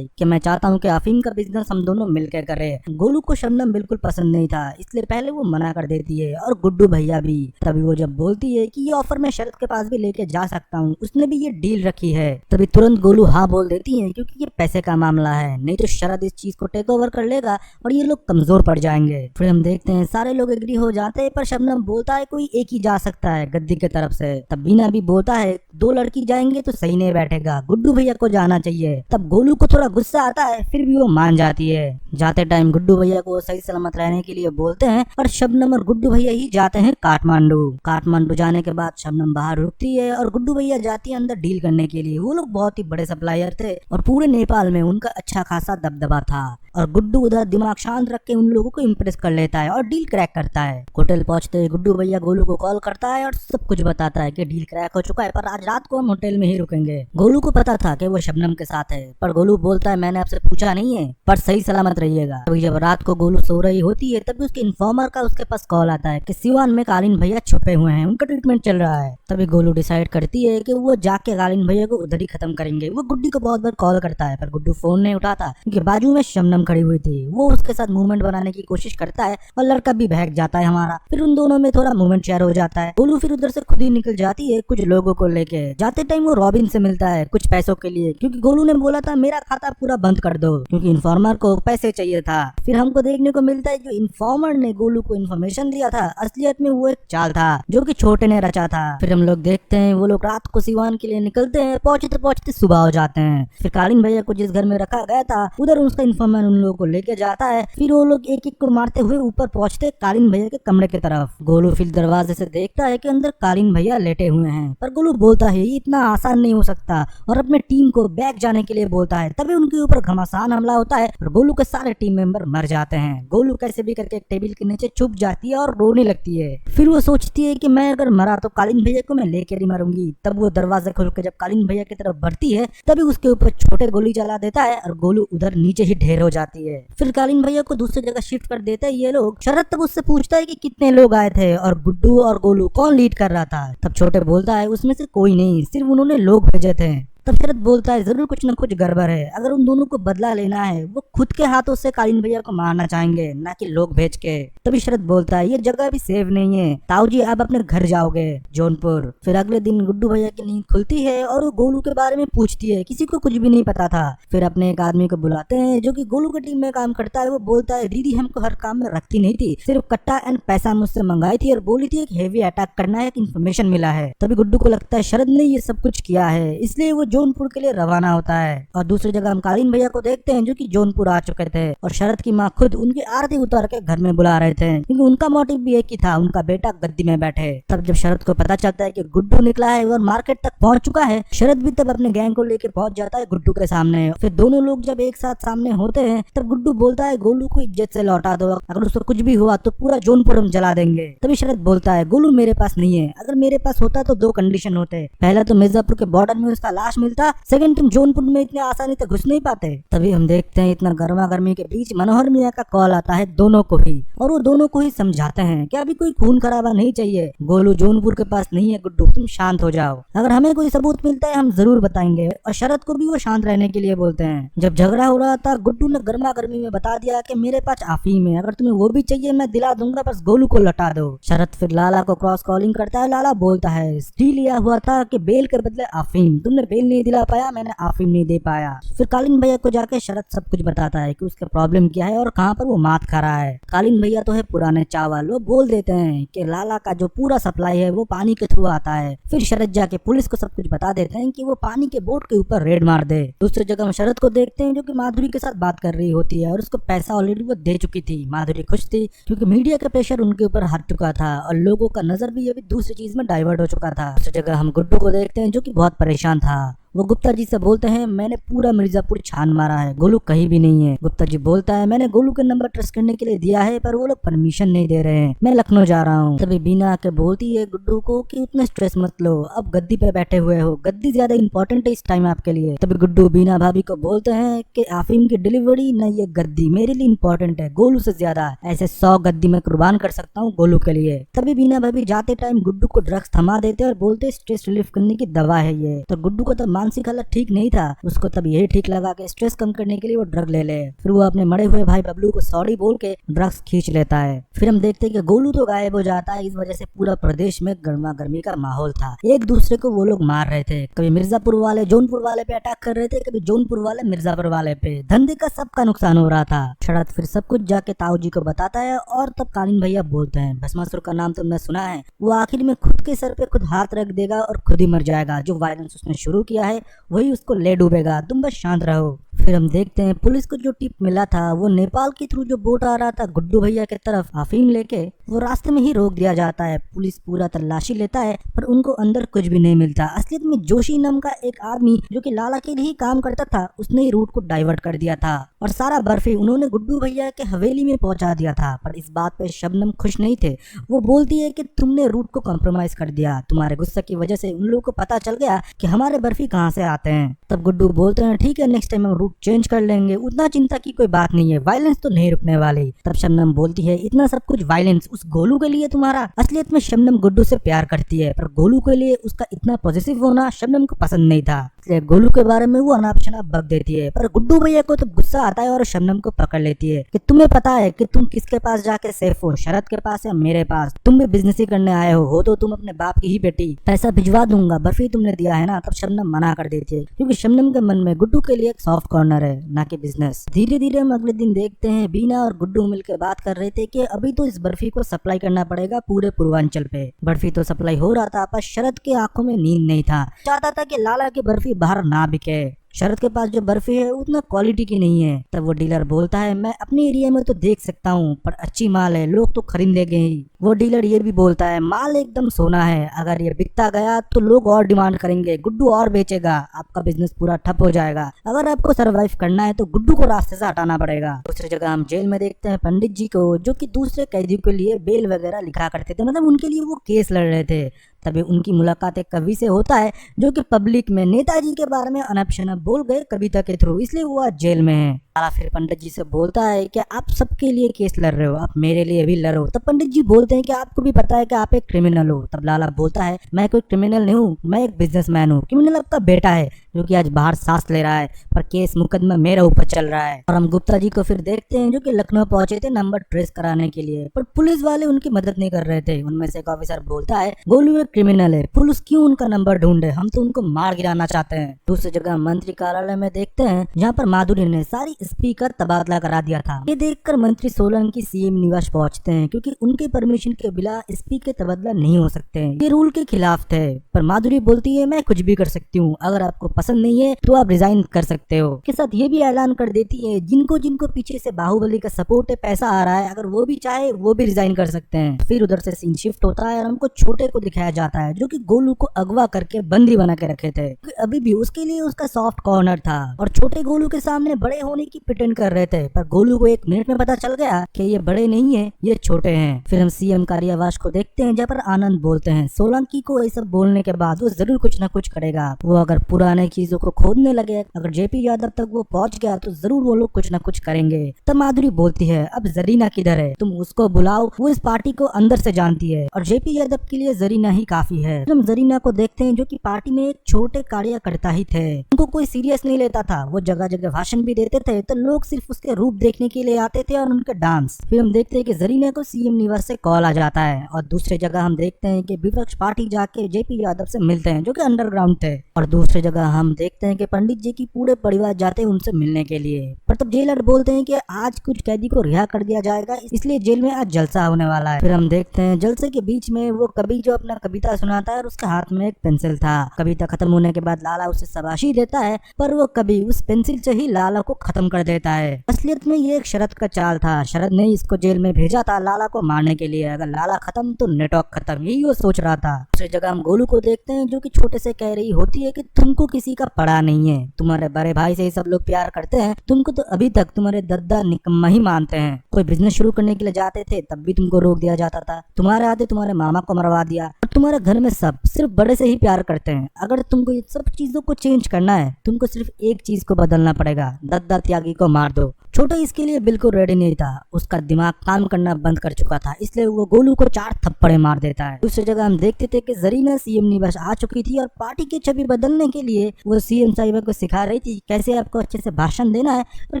कि मैं चाहता हूँ कि अफीम का बिजनेस हम दोनों मिलकर करें। गोलू को शबनम बिल्कुल पसंद नहीं था, इसलिए पहले वो मना कर देती है और गुड्डू भैया भी। तभी वो जब बोलती है कि ये ऑफर मैं शरद के पास भी लेके जा सकता हूँ, उसने भी ये डील रखी है, तभी तुरंत गोलू हाँ बोल देती है, क्योंकि ये पैसे का मामला है, नहीं तो शरद इस चीज को टेक ओवर कर लेगा और ये लोग कमजोर पड़ जाएंगे। फिर हम देखते हैं सारे लोग एग्री हो जाते हैं, पर शबनम बोलता है कोई एक ही जा सकता है गद्दी की तरफ से। तब बीना भी बोलता है दो लड़की जाएंगे तो सही नहीं बैठेगा, गुड्डू भैया को जाना चाहिए। तब गोलू को थोड़ा गुस्सा आता है, फिर भी वो मान जाती है। जाते टाइम गुड्डू भैया को सही सलामत रहने के लिए बोलते हैं और शबनम और गुड्डू भैया ही जाते हैं काठमांडू। काठमांडू जाने के बाद शबनम बाहर रुकती है और गुड्डू भैया जाती है अंदर डील करने के लिए। वो लोग बहुत ही बड़े सप्लायर थे और पूरे नेपाल में उनका अच्छा खासा दबदबा था, और गुड्डू उधर दिमाग शांत रख के उन लोगों को इम्प्रेस कर लेता है और डील क्रैक करता है। होटल पहुंचते ही गुड्डू भैया गोलू को कॉल करता है और सब कुछ बताता है कि डील क्रैक हो चुका है, पर आज रात को हम होटल में ही रुकेंगे। गोलू को पता था कि वो शबनम के साथ है, पर गोलू बोलता है मैंने आपसे पूछा नहीं है, पर सही सलामत रहिएगा। तभी जब रात को गोलू सो रही होती है, तभी उसके इन्फॉर्मर का उसके पास कॉल आता है कि सिवान में कालीन भैया छुपे हुए हैं, उनका ट्रीटमेंट चल रहा है। तभी गोलू डिसाइड करती है कि वो जाके कालीन भैया को उधर ही खत्म करेंगे। वो गुड्डी को बहुत बार कॉल करता है, पर गुड्डू फोन नहीं उठाता, क्योंकि बाजू में शबनम खड़ी हुई थी। वो उसके साथ मूवमेंट बनाने की कोशिश करता है और लड़का भी बहक जाता है हमारा। फिर उन दोनों में थोड़ा मूवमेंट शेयर हो जाता है। गोलू फिर उधर से खुद ही निकल जाती है कुछ लोगों को लेके। जाते टाइम वो रॉबिन से मिलता है कुछ पैसों के लिए, क्योंकि गोलू ने बोला था मेरा खाता पूरा बंद कर दो, क्योंकि इन्फॉर्मर को पैसे चाहिए था। फिर हमको देखने को मिलता है जो इन्फॉर्मर ने गोलू को इन्फॉर्मेशन दिया था, असलियत में वो एक चाल था जो कि छोटे ने रचा था। फिर हम लोग देखते हैं वो लोग रात को सिवान के लिए निकलते हैं, पहुंचते पहुंचते सुबह हो जाते हैं। फिर कालीन भैया को जिस घर में रखा गया था उधर उसका इन्फॉर्मर उन लोगों को लेके जाता है। फिर वो लोग एक एक को मारते हुए ऊपर पहुंचते कालीन भैया के कमरे की तरफ। गोलू फिर दरवाजे से देखता है कि अंदर कालीन भैया लेटे हुए हैं, पर गोलू बोलता है ये इतना आसान नहीं हो सकता और अपने टीम को बैक जाने के लिए बोलता है। तभी उनके ऊपर घमासान हमला होता है और गोलू के सारे टीम मेंबर मर जाते हैं। गोलू कैसे भी करके एक टेबल के नीचे छुप जाती है और रोने लगती है। फिर वो सोचती है कि मैं अगर मरा तो कालीन भैया को मैं लेकर ही मरूंगी। तब वो दरवाजा खोल के जब कालीन भैया की तरफ बढ़ती है, तभी उसके ऊपर छोटे गोली चला देता है और गोलू उधर नीचे ही ढेर हो जाती है। फिर कालीन भैया को दूसरी जगह शिफ्ट कर देते हैं ये लोग। शरद तब उससे पूछता है कि कितने लोग आए थे और गुड्डू और गोलू कौन लीड कर रहा था। तब छोटे बोलता है उसमें से कोई नहीं, सिर्फ उन्होंने लोग भेजे थे। तब शरद बोलता है जरूर कुछ न कुछ गड़बड़ है, अगर उन दोनों को बदला लेना है वो खुद के हाथों से कालीन भैया को मारना चाहेंगे, ना कि लोग भेज के। तभी शरद बोलता है ये जगह भी सेफ नहीं है, ताऊ जी आप अपने घर जाओगे जौनपुर। फिर अगले दिन गुड्डू भैया की नींद खुलती है और वो गोलू के बारे में पूछती है, किसी को कुछ भी नहीं पता था। फिर अपने एक आदमी को बुलाते हैं जो कि गोलू की टीम में काम करता है। वो बोलता है दीदी हमको हर काम में रखती नहीं थी, सिर्फ कट्टा एंड पैसा मुझसे मंगाई थी और बोली थी कि हेवी अटैक करना है, एक इन्फॉर्मेशन मिला है। तभी गुड्डू को लगता है शरद ने ये सब कुछ किया है, इसलिए वो जौनपुर के लिए रवाना होता है। और दूसरी जगह हम कालीन भैया को देखते हैं जो कि जौनपुर आ चुके थे और शरद की माँ खुद उनकी आरती उतार के घर में बुला रहे थे, क्योंकि उनका मोटिव भी एक ही था, उनका बेटा गद्दी में बैठे। तब जब शरद को पता चलता है कि गुड्डू निकला है और मार्केट तक पहुंच चुका है, शरद भी तब अपने गैंग को लेकर पहुंच जाता है गुड्डू के सामने। फिर दोनों लोग जब एक साथ सामने होते हैं तब गुड्डू बोलता है गोलू को इज्जत से लौटा दो, अगर उसको कुछ भी हुआ तो पूरा जौनपुर हम जला देंगे। तभी शरद बोलता है गोलू मेरे पास नहीं है, अगर मेरे पास होता तो दो कंडीशन होते, पहला तो मिर्जापुर के बॉर्डर में उसका लाश मिलता, सेकंड तुम जौनपुर में इतने आसानी से घुस नहीं पाते। तभी हम देखते हैं इतना गर्मा गर्मी के बीच मनोहर मियाँ का कॉल आता है दोनों को ही, और वो दोनों को ही समझाते हैं कि अभी कोई खून खराबा नहीं चाहिए, गोलू जौनपुर के पास नहीं है, गुड्डू तुम शांत हो जाओ, अगर हमें कोई सबूत मिलता है हम जरूर बताएंगे। और शरद को भी वो शांत रहने के लिए बोलते हैं। जब झगड़ा हो रहा था गुड्डू ने गर्मा गर्मी में बता दिया कि मेरे पास अफीम है, अगर तुम्हें वो भी चाहिए मैं दिला दूंगा, बस गोलू को लौटा दो। शरद फिर लाला को क्रॉस कॉलिंग करता है। लाला बोलता है डील लिया हुआ था कि बेल के बदले अफीम, तुमने बेल नहीं दिला पाया, मैंने अफीम नहीं दे पाया। फिर कालीन भैया को जाके शरद सब कुछ बता बताता है कि उसका प्रॉब्लम क्या है और कहाँ पर वो मात खा रहा है। कालीन भैया तो है पुराने चावल, वो बोल देते हैं कि लाला का जो पूरा सप्लाई है वो पानी के थ्रू आता है। फिर शरद जाके पुलिस को सब कुछ बता देते हैं कि वो पानी के बोट के ऊपर रेड मार दे। दूसरी जगह हम शरद को देखते हैं जो कि माधुरी के साथ बात कर रही होती है और उसको पैसा ऑलरेडी वो दे चुकी थी। माधुरी खुश थी क्योंकि मीडिया का प्रेशर उनके ऊपर हट चुका था और लोगों का नजर भी अभी दूसरी चीज में डाइवर्ट हो चुका था। दूसरी जगह हम गुड्डू को देखते हैं जो कि बहुत परेशान था। वो गुप्ता जी से बोलते हैं मैंने पूरा मिर्जापुर छान मारा है, गोलू कहीं भी नहीं है। गुप्ता जी बोलता है मैंने गोलू के नंबर ट्रेस करने के लिए दिया है पर वो लोग परमिशन नहीं दे रहे हैं, मैं लखनऊ जा रहा हूँ। तभी बीना आके बोलती है गुड्डू को कि उतना स्ट्रेस मत लो, अब गद्दी पे बैठे हुए हो, गद्दी ज्यादा इंपॉर्टेंट है इस टाइम आपके लिए। तभी गुड्डू बीना भाभी को बोलते हैं कि आफीम की डिलीवरी न ये गद्दी मेरे लिए इंपॉर्टेंट है गोलू से ज्यादा, ऐसे 100 गद्दी में कुर्बान कर सकता हूँ गोलू के लिए। तभी बीना भाभी जाते टाइम गुड्डू को ड्रग्स थमा देते और बोलते स्ट्रेस रिलीफ करने की दवा है ये। तो गुड्डू को तब मानसिक हालत ठीक नहीं था, उसको तब यही ठीक लगा कि स्ट्रेस कम करने के लिए वो ड्रग ले ले। फिर वो अपने मरे हुए भाई बबलू को सॉरी बोल के ड्रग्स खींच लेता है। फिर हम देखते हैं कि गोलू तो गायब हो जाता है, इस वजह से पूरा प्रदेश में गर्मा गर्मी का माहौल था। एक दूसरे को वो लोग मार रहे थे, कभी मिर्जापुर वाले जौनपुर वाले पे अटैक कर रहे थे, कभी जौनपुर वाले मिर्जापुर वाले पे। धंधे का सबका नुकसान हो रहा था। शरद फिर सब कुछ जाके ताऊ जी को बताता है और तब कालीन भैया बोलते हैं भस्मासुर का नाम तुमने सुना है, वो आखिर में खुद के सर पे खुद हाथ रख देगा और खुद ही मर जाएगा। जो वायलेंस उसने शुरू किया है वही उसको ले डूबेगा, तुम बस शांत रहो। फिर हम देखते हैं पुलिस को जो टिप मिला था वो नेपाल के थ्रू जो बोट आ रहा था गुड्डू भैया की तरफ अफीम लेके, वो रास्ते में ही रोक दिया जाता है। पुलिस पूरा तलाशी लेता है पर उनको अंदर कुछ भी नहीं मिलता। असलियत में जोशी नाम का एक आदमी जो कि लाला के लिए ही काम करता था उसने ही रूट को डाइवर्ट कर दिया था और सारा बर्फी उन्होंने गुड्डू भैया के हवेली में पहुंचा दिया था। पर इस बात पे शबनम खुश नहीं थे। वो बोलती है कि तुमने रूट को कॉम्प्रोमाइज कर दिया, तुम्हारे गुस्से की वजह से उन लोगों को पता चल गया कि हमारे बर्फी कहाँ से आते हैं। तब गुड्डू बोलते हैं ठीक है नेक्स्ट टाइम हम रूट चेंज कर लेंगे, उतना चिंता की कोई बात नहीं है, वायलेंस तो नहीं रुकने वाली। तब शबनम बोलती है इतना सब कुछ वायलेंस उस गोलू के लिए तुम्हारा। असलियत में शबनम गुड्डू से प्यार करती है पर गोलू के लिए उसका इतना पॉजिटिव होना शबनम को पसंद नहीं था, इसलिए गोलू के बारे में वो अनाप शनाप बक देती है। पर गुड्डू भैया को तो गुस्सा आता है और शबनम को पकड़ लेती है कि तुम्हें पता है कि तुम किसके पास जाके सेफ हो, शरद के पास या मेरे पास, तुम भी बिजनेस ही करने आए हो तो तुम अपने बाप की ही बेटी, पैसा भिजवा दूंगा, बर्फी तुमने दिया है ना। तब शबनम मना कर देती है क्योंकि शबनम के मन में गुड्डू के लिए एक सॉफ्ट कॉर्नर है ना कि बिजनेस। धीरे धीरे हम अगले दिन देखते हैं बीना और गुड्डू मिलकर बात कर रहे थे कि अभी तो इस बर्फी को सप्लाई करना पड़ेगा पूरे पूर्वांचल पे। बर्फी तो सप्लाई हो रहा था पर शरद के आंखों में नींद नहीं था, चाहता था कि लाला की बर्फी बाहर ना बिके। शरद के पास जो बर्फी है उतना क्वालिटी की नहीं है। तब वो डीलर बोलता है मैं अपने एरिया में तो देख सकता हूँ पर अच्छी माल है, लोग तो खरीदेंगे ही। वो डीलर ये भी बोलता है माल एकदम सोना है, अगर ये बिकता गया तो लोग और डिमांड करेंगे, गुड्डू और बेचेगा, आपका बिजनेस पूरा ठप हो जाएगा। अगर आपको सर्वाइव करना है तो गुड्डू को रास्ते से हटाना पड़ेगा। दूसरी जगह हम जेल में देखते हैं पंडित जी को जो कि दूसरे कैदियों के लिए बेल वगैरह लिखा करते थे, मतलब उनके लिए वो केस लड़ रहे थे। तभी उनकी मुलाकात एक कवि से होता है जो कि पब्लिक में नेताजी के बारे में अनप शनप बोल गए कविता के थ्रू, इसलिए वो आज जेल में है। लाला फिर पंडित जी से बोलता है कि आप सबके लिए केस लड़ रहे हो, आप मेरे लिए भी लड़ो। तब पंडित जी बोलते हैं कि आपको भी पता है कि आप एक क्रिमिनल हो। तब लाला बोलता है मैं कोई क्रिमिनल नहीं हूँ, मैं एक बिजनेसमैन हूँ। क्रिमिनल आपका बेटा है जो कि आज बाहर सांस ले रहा है पर केस मुकदमा मेरे ऊपर चल रहा है। और हम गुप्ता जी को फिर देखते हैं जो कि लखनऊ पहुंचे थे नंबर ट्रेस कराने के लिए, पर पुलिस वाले उनकी मदद नहीं कर रहे थे। उनमें से एक ऑफिसर बोलता है गोलू एक क्रिमिनल है, पुलिस क्यों उनका नंबर ढूंढे, हम तो उनको मार गिराना चाहते हैं। दूसरी जगह मंत्री कार्यालय में देखते हैं जहाँ पर माधुरी ने सारी स्पीकर तबादला करा दिया था। ये देखकर मंत्री सोलंकी सीएम निवास पहुंचते हैं क्योंकि उनके परमिशन के बिना स्पीकर तबादला नहीं हो सकते हैं, ये रूल के खिलाफ थे। पर माधुरी बोलती है मैं कुछ भी कर सकती हूँ, अगर आपको पसंद नहीं है तो आप रिजाइन कर सकते हो। के साथ ये भी ऐलान कर देती है जिनको जिनको पीछे से बाहुबली का सपोर्ट है, पैसा आ रहा है, अगर वो भी चाहे वो भी रिजाइन कर सकते हैं। फिर उधर से सीन शिफ्ट होता है और हमको छोटे को दिखाया जाता है जो कि गोलू को अगवा करके बंदी बना के रखे थे। अभी भी उसके लिए उसका सॉफ्ट कॉर्नर था और छोटे गोलू के सामने बड़े होने की प्रिटेंड कर रहे थे, पर गोलू को एक मिनट में पता चल गया कि ये बड़े नहीं है, ये छोटे हैं। फिर हम सीएम कार्यावास को देखते हैं जहाँ पर आनंद बोलते हैं सोलंकी को ये सब बोलने के बाद वो जरूर कुछ न कुछ करेगा, वो अगर पुराने चीजों को खोदने लगे, अगर जेपी यादव तक वो पहुंच गया तो जरूर वो लोग कुछ न कुछ करेंगे। तब माधुरी बोलती है अब जरीना किधर है, तुम उसको बुलाओ, वो इस पार्टी को अंदर से जानती है और जेपी यादव के लिए जरीना ही काफी है। हम जरीना को देखते हैं जो कि पार्टी में एक छोटे कार्यकर्ता ही थे, उनको कोई सीरियस नहीं लेता था, वो जगह जगह भाषण भी देते थे तो लोग सिर्फ उसके रूप देखने के लिए आते थे और उनके डांस। फिर हम देखते हैं कि जरीना को सीएम निवास से कॉल आ जाता है और दूसरी जगह हम देखते हैं कि विपक्ष पार्टी जाके जेपी यादव से मिलते हैं जो कि अंडरग्राउंड थे। और दूसरी जगह हम देखते हैं कि पंडित जी की पूरे परिवार जाते हैं उनसे मिलने के लिए। पर तब जेलर बोलते हैं कि आज कुछ कैदी को रिहा कर दिया जाएगा, इसलिए जेल में आज जलसा होने वाला है। फिर हम देखते हैं जलसे के बीच में वो कवि जो अपना कविता सुनाता है और उसके हाथ में एक पेंसिल था। कविता खत्म होने के बाद लाला उसे शाबाशी देता है, पर वो कवि उस पेंसिल से ही लाला को खत्म कर देता है। असलियत में ये एक शरद का चाल था। शरद ने इसको जेल में भेजा था लाला को मारने के लिए। अगर लाला खत्म तो नेटवर्क खत्म, यही वो सोच रहा था। दूसरी जगह हम गोलू को देखते हैं जो कि छोटे से कह रही होती है कि तुमको किसी का पड़ा नहीं है, तुम्हारे बड़े भाई से ही सब लोग प्यार करते हैं, तुमको तो अभी तक तुम्हारे दद्दा निकम्मा ही मानते हैं। कोई बिजनेस शुरू करने के लिए जाते थे तब भी तुमको रोक दिया जाता था, तुम्हारे आते तुम्हारे मामा को मरवा दिया। और तुम्हारे घर में सब सिर्फ बड़े से ही प्यार करते हैं। अगर तुमको ये सब चीजों को चेंज करना है, तुमको सिर्फ एक चीज को बदलना पड़ेगा, दद्दा त्यागी को मार दो। छोटा इसके लिए बिल्कुल रेडी नहीं था, उसका दिमाग काम करना बंद कर चुका था, इसलिए वो गोलू को 4 थप्पड़े मार देता है। दूसरी जगह हम देखते थे कि जरीना सीएम निवास आ चुकी थी और पार्टी की छवि बदलने के लिए वो सीएम साहिबा को सिखा रही थी कैसे आपको अच्छे से भाषण देना है और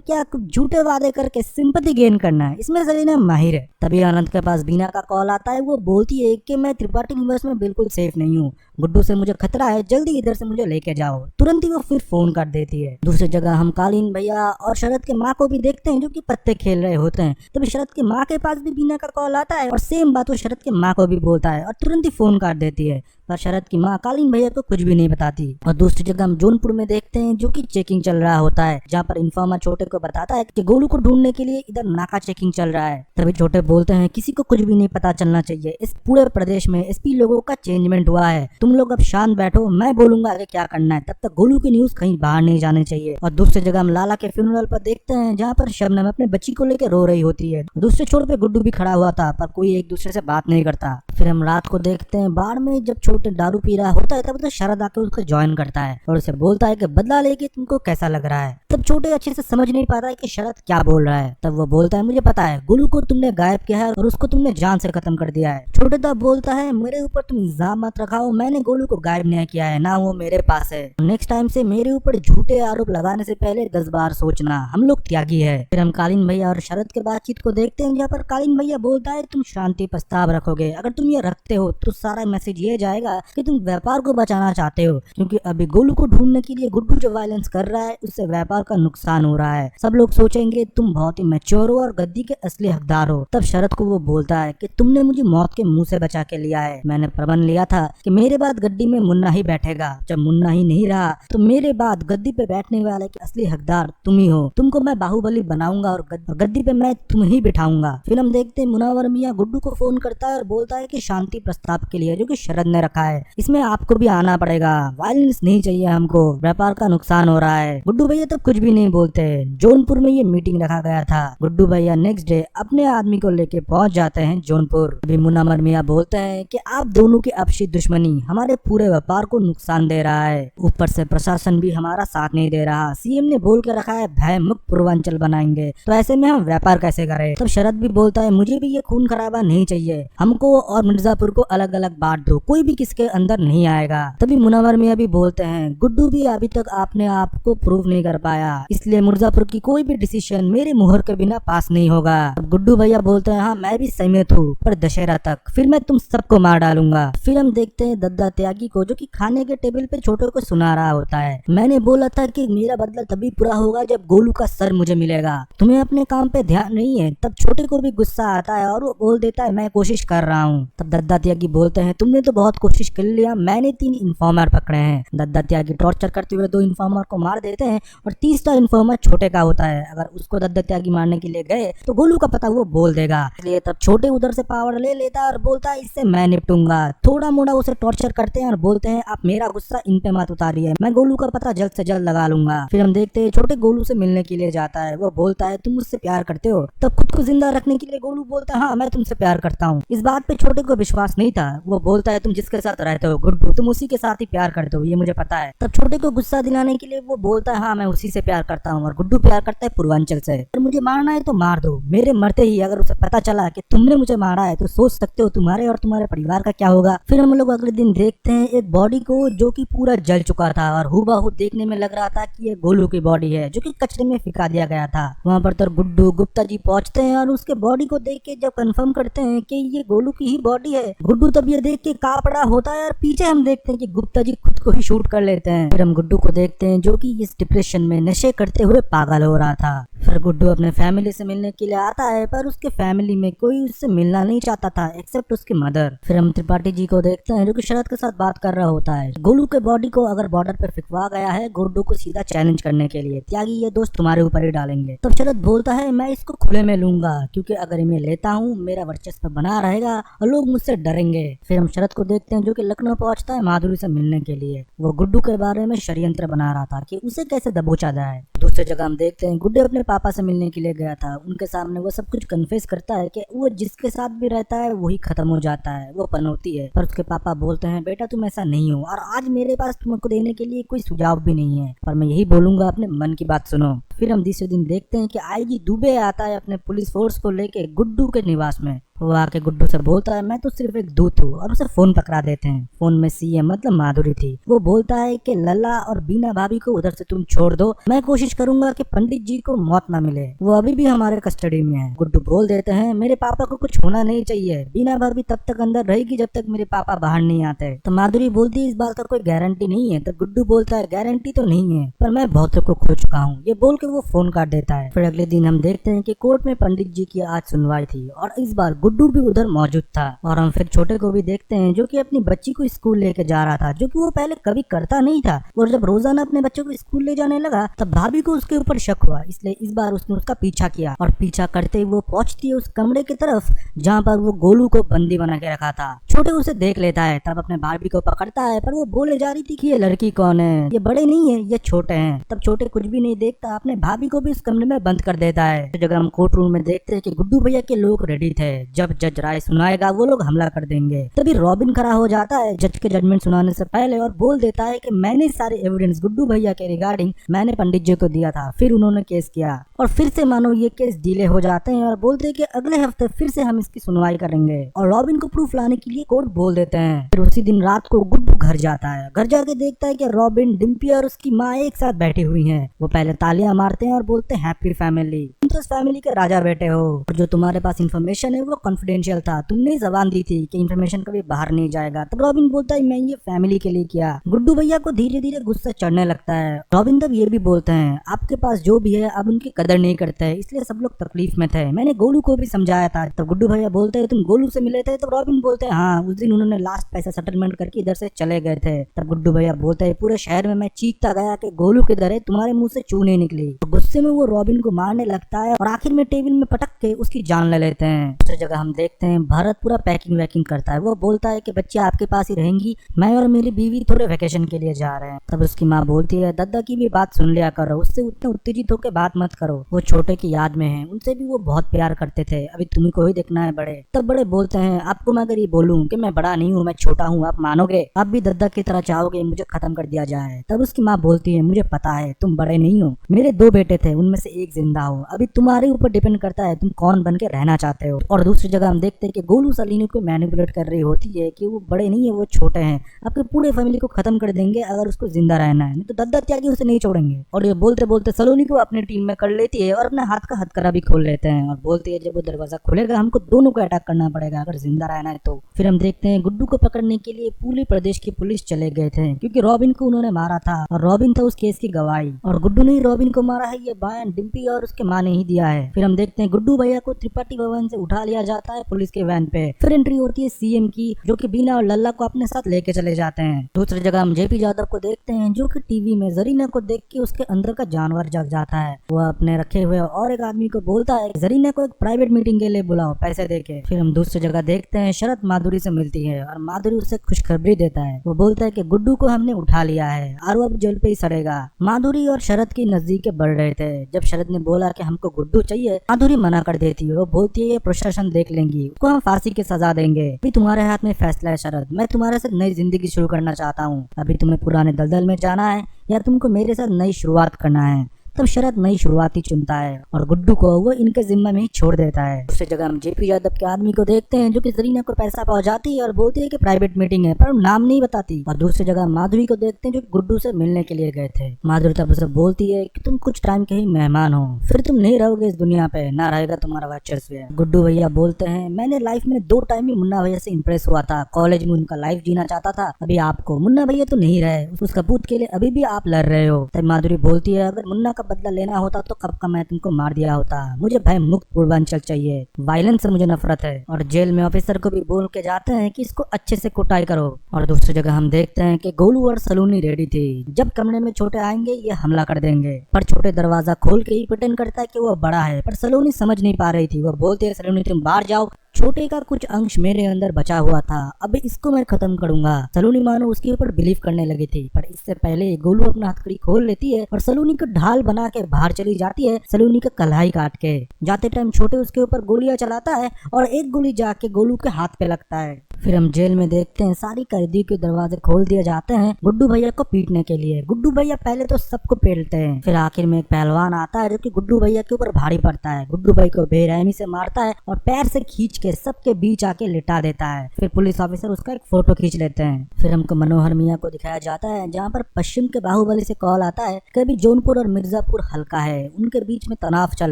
क्या झूठे वादे करके सिंपैथी गेन करना है। इसमें जरीना माहिर है। तभी आनंद के पास बीना का कॉल आता है। वो बोलती है कि मैं त्रिपाठी निवास में बिल्कुल सेफ नहीं हूँ, गुड्डू से मुझे खतरा है, जल्दी इधर से मुझे लेके जाओ। तुरंत ही वो फिर फोन कर देती है। दूसरी जगह हम कालीन भैया और शरद के माँ को भी देखते हैं जो कि पत्ते खेल रहे होते हैं। तभी शरद के माँ के पास भी बीना का कॉल आता है और सेम बात वो शरद के माँ को भी बोलता है और तुरंत ही फोन काट देती है। पर शरद की माँ कालीन भैया को कुछ भी नहीं बताती। और दूसरी जगह हम जौनपुर में देखते हैं जो कि चेकिंग चल रहा होता है, जहाँ पर इन्फॉर्मर छोटे को बताता है कि गोलू को ढूंढने के लिए इधर नाका चेकिंग चल रहा है। तभी छोटे बोलते हैं किसी को कुछ भी नहीं पता चलना चाहिए, इस पूरे प्रदेश में एसपी लोगों का चेंजमेंट हुआ है, तुम लोग अब शांत बैठो, मैं बोलूंगा आगे क्या करना है, तब तक गोलू की न्यूज कहीं बाहर नहीं जाने चाहिए। और दूसरी जगह हम लाला के फ्यूनरल पर देखते हैं जहाँ पर शबनम अपने बच्ची को लेकर रो रही होती है। दूसरे छोर पे गुड्डू भी खड़ा हुआ था, पर कोई एक दूसरे से बात नहीं करता। फिर हम रात को देखते हैं बार में जब छोटे दारू पी रहा होता है तब तो शरद आके उसको ज्वाइन करता है और उसे बोलता है कि बदला लेके तुमको कैसा लग रहा है। तब छोटे अच्छे से समझ नहीं पाता है कि शरद क्या बोल रहा है। तब वो बोलता है मुझे पता है, गोलू को तुमने गायब किया है और उसको तुमने जान से खत्म कर दिया है। छोटे तब बोलता है मेरे ऊपर तुम इल्जाम मत रखाओ, मैंने गोलू को गायब नहीं किया है, ना वो मेरे पास है। नेक्स्ट टाइम से मेरे ऊपर झूठे आरोप लगाने से पहले 10 बार सोचना, हम लोग त्यागी है। फिर हम कालीन भैया और शरद के बातचीत को देखते हैं जहाँ पर कालीन भैया बोलता है तुम शांति प्रस्ताव रखोगे, अगर तुम ये रखते हो तो सारा मैसेज ये जाएगा कि तुम व्यापार को बचाना चाहते हो, क्योंकि अभी गोलू को ढूंढने के लिए गुड्डू जो वायलेंस कर रहा है उससे व्यापार का नुकसान हो रहा है। सब लोग सोचेंगे तुम बहुत ही मैच्योर हो और गद्दी के असली हकदार हो। तब शरद को वो बोलता है कि तुमने मुझे मौत के मुंह से बचा के लिया है, मैंने प्रबंध लिया था कि मेरे बाद गद्दी में मुन्ना ही बैठेगा, जब मुन्ना ही नहीं रहा तो मेरे बाद गद्दी पे बैठने वाले के असली हकदार तुम ही हो, तुमको मैं बाहुबली बनाऊंगा और गद्दी पे मैं तुम ही बिठाऊंगा। फिल्म देखते मुनावर मियां गुड्डू को फोन करता है और बोलता है कि शांति प्रस्ताव के लिए जो कि शरद ने रखा है, इसमें आपको भी आना पड़ेगा, वायलेंस नहीं चाहिए हमको, व्यापार का नुकसान हो रहा है। गुड्डू भैया तब कुछ भी नहीं बोलते। जौनपुर में ये मीटिंग रखा गया था। गुड्डू भैया नेक्स्ट डे अपने आदमी को लेके पहुंच जाते हैं जौनपुर। अभी मुनावर मियां बोलते हैं कि आप दोनों की आपसी दुश्मनी हमारे पूरे व्यापार को नुकसान दे रहा है, ऊपर से प्रशासन भी हमारा साथ नहीं दे रहा, सीएम ने बोल के रखा है भय मुक्त पूर्वांचल बनाएंगे, तो ऐसे में हम व्यापार कैसे करें। तब शरद भी बोलता है मुझे भी ये खून खराबा नहीं चाहिए, हमको और मिर्जापुर को अलग अलग बांट दो, कोई भी किसके अंदर नहीं आएगा। तभी मुनावर मियां भी बोलते हैं गुड्डू भी अभी तक आपने आप को प्रूव नहीं कर पाया, इसलिए मिर्जापुर की कोई भी डिसीजन मेरे मुहर के बिना पास नहीं होगा। गुड्डू भैया बोलते हैं हाँ मैं भी सहमत हूँ, पर दशहरा तक, फिर मैं तुम सबको मार डालूंगा। फिर हम देखते हैं दद्दा त्यागी को जो कि खाने के टेबल पे छोटे को सुना रहा होता है, मैंने बोला था कि मेरा बदला तभी पूरा होगा जब गोलू का सर मुझे मिलेगा, तुम्हें अपने काम पे ध्यान नहीं है। तब छोटे को भी गुस्सा आता है और वो बोल देता है मैं कोशिश कर रहा हूँ। तब दद्दा त्यागी बोलते हैं तुमने तो बहुत कोशिश कर लिया, मैंने 3 इन्फॉर्मर पकड़े हैं। दद्दा त्यागी टॉर्चर करते हुए 2 इन्फॉर्मर को मार देते हैं और तीसरा इन्फॉर्मर छोटे का होता है, अगर उसको दद्दा त्यागी मारने के लिए गए तो गोलू का पता वो बोल देगा, इसलिए तब छोटे उधर से पावर ले लेता है और बोलता है इससे मैं निपटूंगा। थोड़ा मोड़ा उसे टॉर्चर करते हैं और बोलते हैं आप मेरा गुस्सा इन पे मत उतारिए, मैं गोलू का पता जल्द से जल्द लगा लूंगा। फिर हम देखते हैं छोटे गोलू से मिलने के लिए जाता है, वो बोलता है तुम मुझसे प्यार करते हो। तब खुद को जिंदा रखने के लिए गोलू बोलता है हाँ मैं तुमसे प्यार करता हूँ। इस बात पे छोटे शरद को विश्वास नहीं था। वो बोलता है तुम जिसके साथ रहते हो गुड्डू तुम उसी के साथ ही प्यार करते हो, ये मुझे पता है। तब छोटे को गुस्सा दिलाने के लिए वो बोलता है हाँ मैं उसी से प्यार करता हूँ, और गुड्डू प्यार करता है पूर्वांचल से। और मुझे मारना है तो मार दो, मेरे मरते ही अगर उसे पता चला कि तुमने मुझे मारा है तो सोच सकते हो तुम्हारे और तुम्हारे परिवार का क्या होगा। फिर हम लोग अगले दिन देखते हैं एक बॉडी को जो कि पूरा जल चुका था और हूबहू देखने में लग रहा था कि ये गोलू की बॉडी है जो कि कचरे में फेंका दिया गया था। वहाँ पर तो गुड्डू गुप्ता जी पहुंचते हैं और उसके बॉडी को देख के जब कंफर्म करते हैं कि ये गोलू की ही बॉडी है, गुड्डू तब ये देख के कापड़ा होता है और पीछे हम देखते हैं कि गुप्ता जी खुद को ही शूट कर लेते हैं। फिर हम गुड्डू को देखते हैं जो कि इस डिप्रेशन में नशे करते हुए पागल हो रहा था। फिर गुड्डू अपने फैमिली से मिलने के लिए आता है पर उसके फैमिली में कोई उससे मिलना नहीं चाहता था एक्सेप्ट उसकी मदर। फिर हम त्रिपाठी जी को देखते हैं जो कि शरद के साथ बात कर रहा होता है। गोलू के बॉडी को अगर बॉर्डर पर फिकवा गया है गुड्डू को सीधा चैलेंज करने के लिए, त्यागी ये दोस्त तुम्हारे ऊपर ही डालेंगे। तब शरद बोलता है मैं इसको खुले में लूंगा क्योंकि अगर मैं लेता हूँ मेरा वर्चस्व बना रहेगा और लोग मुझसे डरेंगे। फिर हम शरद को देखते हैं जो कि लखनऊ पहुंचता है माधुरी से मिलने के लिए। वो गुड्डू के बारे में षड्यंत्र बना रहा था कि उसे कैसे दबोचा जाए। दूसरी जगह हम देखते हैं गुड्डू अपने पापा से मिलने के लिए गया था। उनके सामने वो सब कुछ कन्फेस करता है कि वो जिसके साथ भी रहता है वही खत्म हो जाता है, वो पनौती है। पर उसके पापा बोलते हैं बेटा तुम ऐसा नहीं हो और आज मेरे पास तुमको देने के लिए कोई सुझाव भी नहीं है, पर मैं यही बोलूंगा अपने मन की बात सुनो। फिर हम दूसरे दिन देखते हैं कि आईजी दुबे आता है अपने पुलिस फोर्स को लेके गुड्डू के निवास में। वो आके गुड्डू से बोलता है मैं तो सिर्फ एक दूत हूँ, और उसे फोन पकड़ा देते हैं। फोन में सीएम मतलब माधुरी थी। वो बोलता है कि लल्ला और बीना भाभी को उधर से तुम छोड़ दो, मैं कोशिश करूंगा कि पंडित जी को मौत ना मिले, वो अभी भी हमारे कस्टडी में है। गुड्डू बोल देते हैं मेरे पापा को कुछ होना नहीं चाहिए, बीना भाभी तब तक अंदर रहेगी जब तक मेरे पापा बाहर नहीं आते। तो माधुरी बोलती है इस बात का कोई गारंटी नहीं है। तो गुड्डू बोलता है गारंटी तो नहीं है पर मैं बहुतों को खो चुका हूँ, ये बोल के वो फोन काट देता है। फिर अगले दिन हम देखते हैं कि कोर्ट में पंडित जी की आज सुनवाई थी और इस बार गुड्डू भी उधर मौजूद था। और हम फिर छोटे को भी देखते हैं जो कि अपनी बच्ची को स्कूल लेके जा रहा था, जो कि वो पहले कभी करता नहीं था। और जब रोजाना अपने बच्चों को स्कूल ले जाने लगा तब भाभी को उसके ऊपर शक हुआ, इसलिए इस बार उसने उसका पीछा किया। और पीछा करते ही वो पहुंचती है उस कमरे की तरफ जहाँ पर वो गोलू को बंदी बना के रखा था। छोटे उसे देख लेता है, तब अपने भाभी को पकड़ता है, पर वो बोले जा रही थी कि ये लड़की कौन है, ये बड़े नहीं है ये छोटे हैं। तब छोटे कुछ भी नहीं देखता, अपने भाभी को भी इस कमरे में बंद कर देता है। तो जगह हम कोर्ट रूम में देखते हैं कि गुड्डू भैया के लोग रेडी थे, जब जज राय सुनाएगा वो लोग हमला कर देंगे। तभी रॉबिन खड़ा हो जाता है जज के जजमेंट सुनाने से पहले और बोल देता है कि मैंने सारे एविडेंस गुड्डू भैया के रिगार्डिंग मैंने पंडित जी को दिया था, फिर उन्होंने केस किया और फिर से मानो ये केस डिले हो जाते हैं और बोलते हैं कि अगले हफ्ते फिर से हम इसकी सुनवाई करेंगे। और रॉबिन को प्रूफ लाने के लिए कोर्ट बोल देते हैं। फिर उसी दिन रात को गुड्डू घर जाता है, घर जाके देखता है कि रॉबिन, डिम्पी और उसकी माँ एक साथ बैठी हुई हैं। वो पहले तालियां मारते हैं और बोलते हैं हैप्पी फैमिली, तुम तो इस फैमिली के राजा बेटे हो, और जो तुम्हारे पास इन्फॉर्मेशन है वो कॉन्फिडेंशियल था, तुमने जबान दी थी कि इन्फॉर्मेशन कभी बाहर नहीं जाएगा। तब रॉबिन बोलता है मैं ये फैमिली के लिए किया। गुड्डू भैया को धीरे धीरे गुस्सा चढ़ने लगता है। रॉबिन तब ये भी बोलते हैं आपके पास जो भी है अब उनकी कदर नहीं करते है, इसलिए सब लोग तकलीफ में थे, मैंने गोलू को भी समझाया था। तब गुड्डू भैया बोलते हैं तुम गोलू से मिले थे? तो रॉबिन बोलते हैं हाँ, उस दिन उन्होंने लास्ट पैसा सेटलमेंट करके इधर से चले गए थे। तब गुड्डू भैया बोलते हैं पूरे शहर में मैं चीखता गया कि गोलू किधर है, तुम्हारे मुंह से चू नहीं निकली। तो गुस्से में वो रॉबिन को मारने लगता है और आखिर में टेबल में पटक के उसकी जान ले लेते हैं। दूसरी जगह हम देखते हैं भरत पूरा पैकिंग वैकिंग करता है। वो बोलता है कि बच्चे आपके पास ही रहेंगी, मैं और मेरी बीवी थोड़े वेकेशन के लिए जा रहे हैं। तब उसकी माँ बोलती है दादा की भी बात सुन लिया करो, उससे उतने उत्तेजित होकर बात मत करो, वो छोटे की याद में है, उनसे भी वो बहुत प्यार करते थे, अभी तुम्ही को ही देखना है बड़े। तब बड़े बोलते हैं आपको मैं अगर ये बोलूं कि मैं बड़ा नहीं हूँ, मैं छोटा हूँ, आप मानोगे? आप भी दादा की तरह चाहोगे मुझे खत्म कर दिया जाए? तब उसकी माँ बोलती है मुझे पता है तुम बड़े नहीं हो, मेरे 2 बेटे थे, उनमें से एक जिंदा हो, अभी तुम्हारे ऊपर डिपेंड करता है तुम कौन बन के रहना चाहते हो। और दूसरी जगह हम देखते हैं कि गोलू सलीनी को मैनिपुलेट कर रही होती है कि वो बड़े नहीं है वो छोटे हैं, आपके पूरे फैमिली को खत्म कर देंगे अगर उसको जिंदा रहना है, नहीं तो दद्दा त्यागी उसे नहीं छोड़ेंगे। और ये बोलते बोलते सलोनी को अपनी टीम में कर लेती है और अपने हाथ का हथकड़ा भी खोल लेते हैं और बोलती है जब वो दरवाजा खुलेगा हमको दोनों को अटैक करना पड़ेगा अगर जिंदा रहना है तो। फिर हम देखते हैं गुड्डू को पकड़ने के लिए पूरे प्रदेश की पुलिस चले गए थे क्योंकि रॉबिन को उन्होंने मारा था और रॉबिन था उस केस की गवाही, और गुड्डू ने रॉबिन को मारा है ये बयान डिम्पी और उसके माँ ने ही दिया है। फिर हम देखते हैं गुड्डू भैया को त्रिपाठी भवन से उठा लिया जाता है पुलिस के वैन पे। फिर एंट्री होती है सीएम की जो कि बीना और लल्ला को अपने साथ लेके चले जाते हैं। दूसरी जगह हम जेपी यादव को देखते हैं जो कि टीवी में जरीना को देख के उसके अंदर का जानवर जग जाता है। वो अपने रखे हुए और एक आदमी को बोलता है जरीना को एक प्राइवेट मीटिंग के लिए बुलाओ पैसे देके। फिर हम दूसरी जगह देखते हैं शरद माधुरी से मिलती है और माधुरी उसे खुशखबरी देता है। वो बोलता है कि गुड्डू को हमने उठा लिया है और वो अब जेल पे ही सड़ेगा। माधुरी और शरद की नजदीक बढ़ रहे थे जब शरद ने बोला कि हमको तुमको गुड्डू चाहिए। माधुरी मना कर देती है, वो बोलती है ये प्रशासन देख लेंगी, उसको हम फांसी की सजा देंगे। अभी तुम्हारे हाथ में फैसला है शरद, मैं तुम्हारे साथ नई जिंदगी शुरू करना चाहता हूँ। अभी तुम्हें पुराने दलदल में जाना है या तुमको मेरे साथ नई शुरुआत करना है। तब शरद नई शुरुआत ही चुनता है और गुड्डू को वो इनके जिम्मे में ही छोड़ देता है। दूसरी जगह हम जेपी यादव के आदमी को देखते हैं जो कि जरीना को पैसा पहुंचाती है और बोलती है कि प्राइवेट मीटिंग है, पर नाम नहीं बताती। और दूसरी जगह माधुरी को देखते हैं जो गुड्डू से मिलने के लिए गए थे। माधुरी तब उसे बोलती है कि तुम कुछ टाइम के ही मेहमान हो, फिर तुम नहीं रहोगे इस दुनिया पे, ना रहेगा तुम्हारा वर्चस्व। गुड्डू भैया बोलते हैं मैंने लाइफ में 2 टाइम ही मुन्ना भैया से इम्प्रेस हुआ था, कॉलेज में उनका लाइफ जीना चाहता था, अभी आपको मुन्ना भैया तो नहीं रहे, उस कबूत के लिए अभी भी आप लड़ रहे हो। तब माधुरी बोलती है अगर मुन्ना का बदला लेना होता तो कब का मैं तुमको मार दिया होता, मुझे भय मुक्त पूर्वांचल चाहिए, वायलेंस से मुझे नफरत है। और जेल में ऑफिसर को भी बोल के जाते हैं कि इसको अच्छे से कुटाई करो। और दूसरी जगह हम देखते हैं कि गोलू और सलोनी रेडी थी, जब कमरे में छोटे आएंगे ये हमला कर देंगे, पर छोटे दरवाजा खोल के ही प्रिटेंड करता है कि वो बड़ा है, पर सलोनी समझ नहीं पा रही थी। वो बोलती है सलोनी तुम बाहर जाओ, छोटे का कुछ अंश मेरे अंदर बचा हुआ था, अब इसको मैं खत्म करूंगा। सलोनी मानो उसके ऊपर बिलीव करने लगी थी, पर इससे पहले गोलू अपना हथकड़ी खोल लेती है और सलोनी को ढाल बना के बाहर चली जाती है, सलोनी का कलाई काट के। जाते टाइम छोटे उसके ऊपर गोलियां चलाता है और एक गोली जाके गोलू के हाथ पे लगता है। फिर हम जेल में देखते हैं सारी कैदी के दरवाजे खोल दिए जाते हैं गुड्डू भैया को पीटने के लिए। गुड्डू भैया पहले तो सबको पीटते हैं, फिर आखिर में एक पहलवान आता है जो कि गुड्डू भैया के ऊपर भारी पड़ता है, गुड्डू भाई को बेरहमी से मारता है और पैर से खींच के सबके बीच आके लिटा देता है। फिर पुलिस ऑफिसर उसका एक फोटो खींच लेते हैं। फिर हमको मनोहर मियाँ को दिखाया जाता है जहाँ पर पश्चिम के बाहुबली से कॉल आता है कि अभी जौनपुर और मिर्जापुर हल्का है, उनके बीच में तनाव चल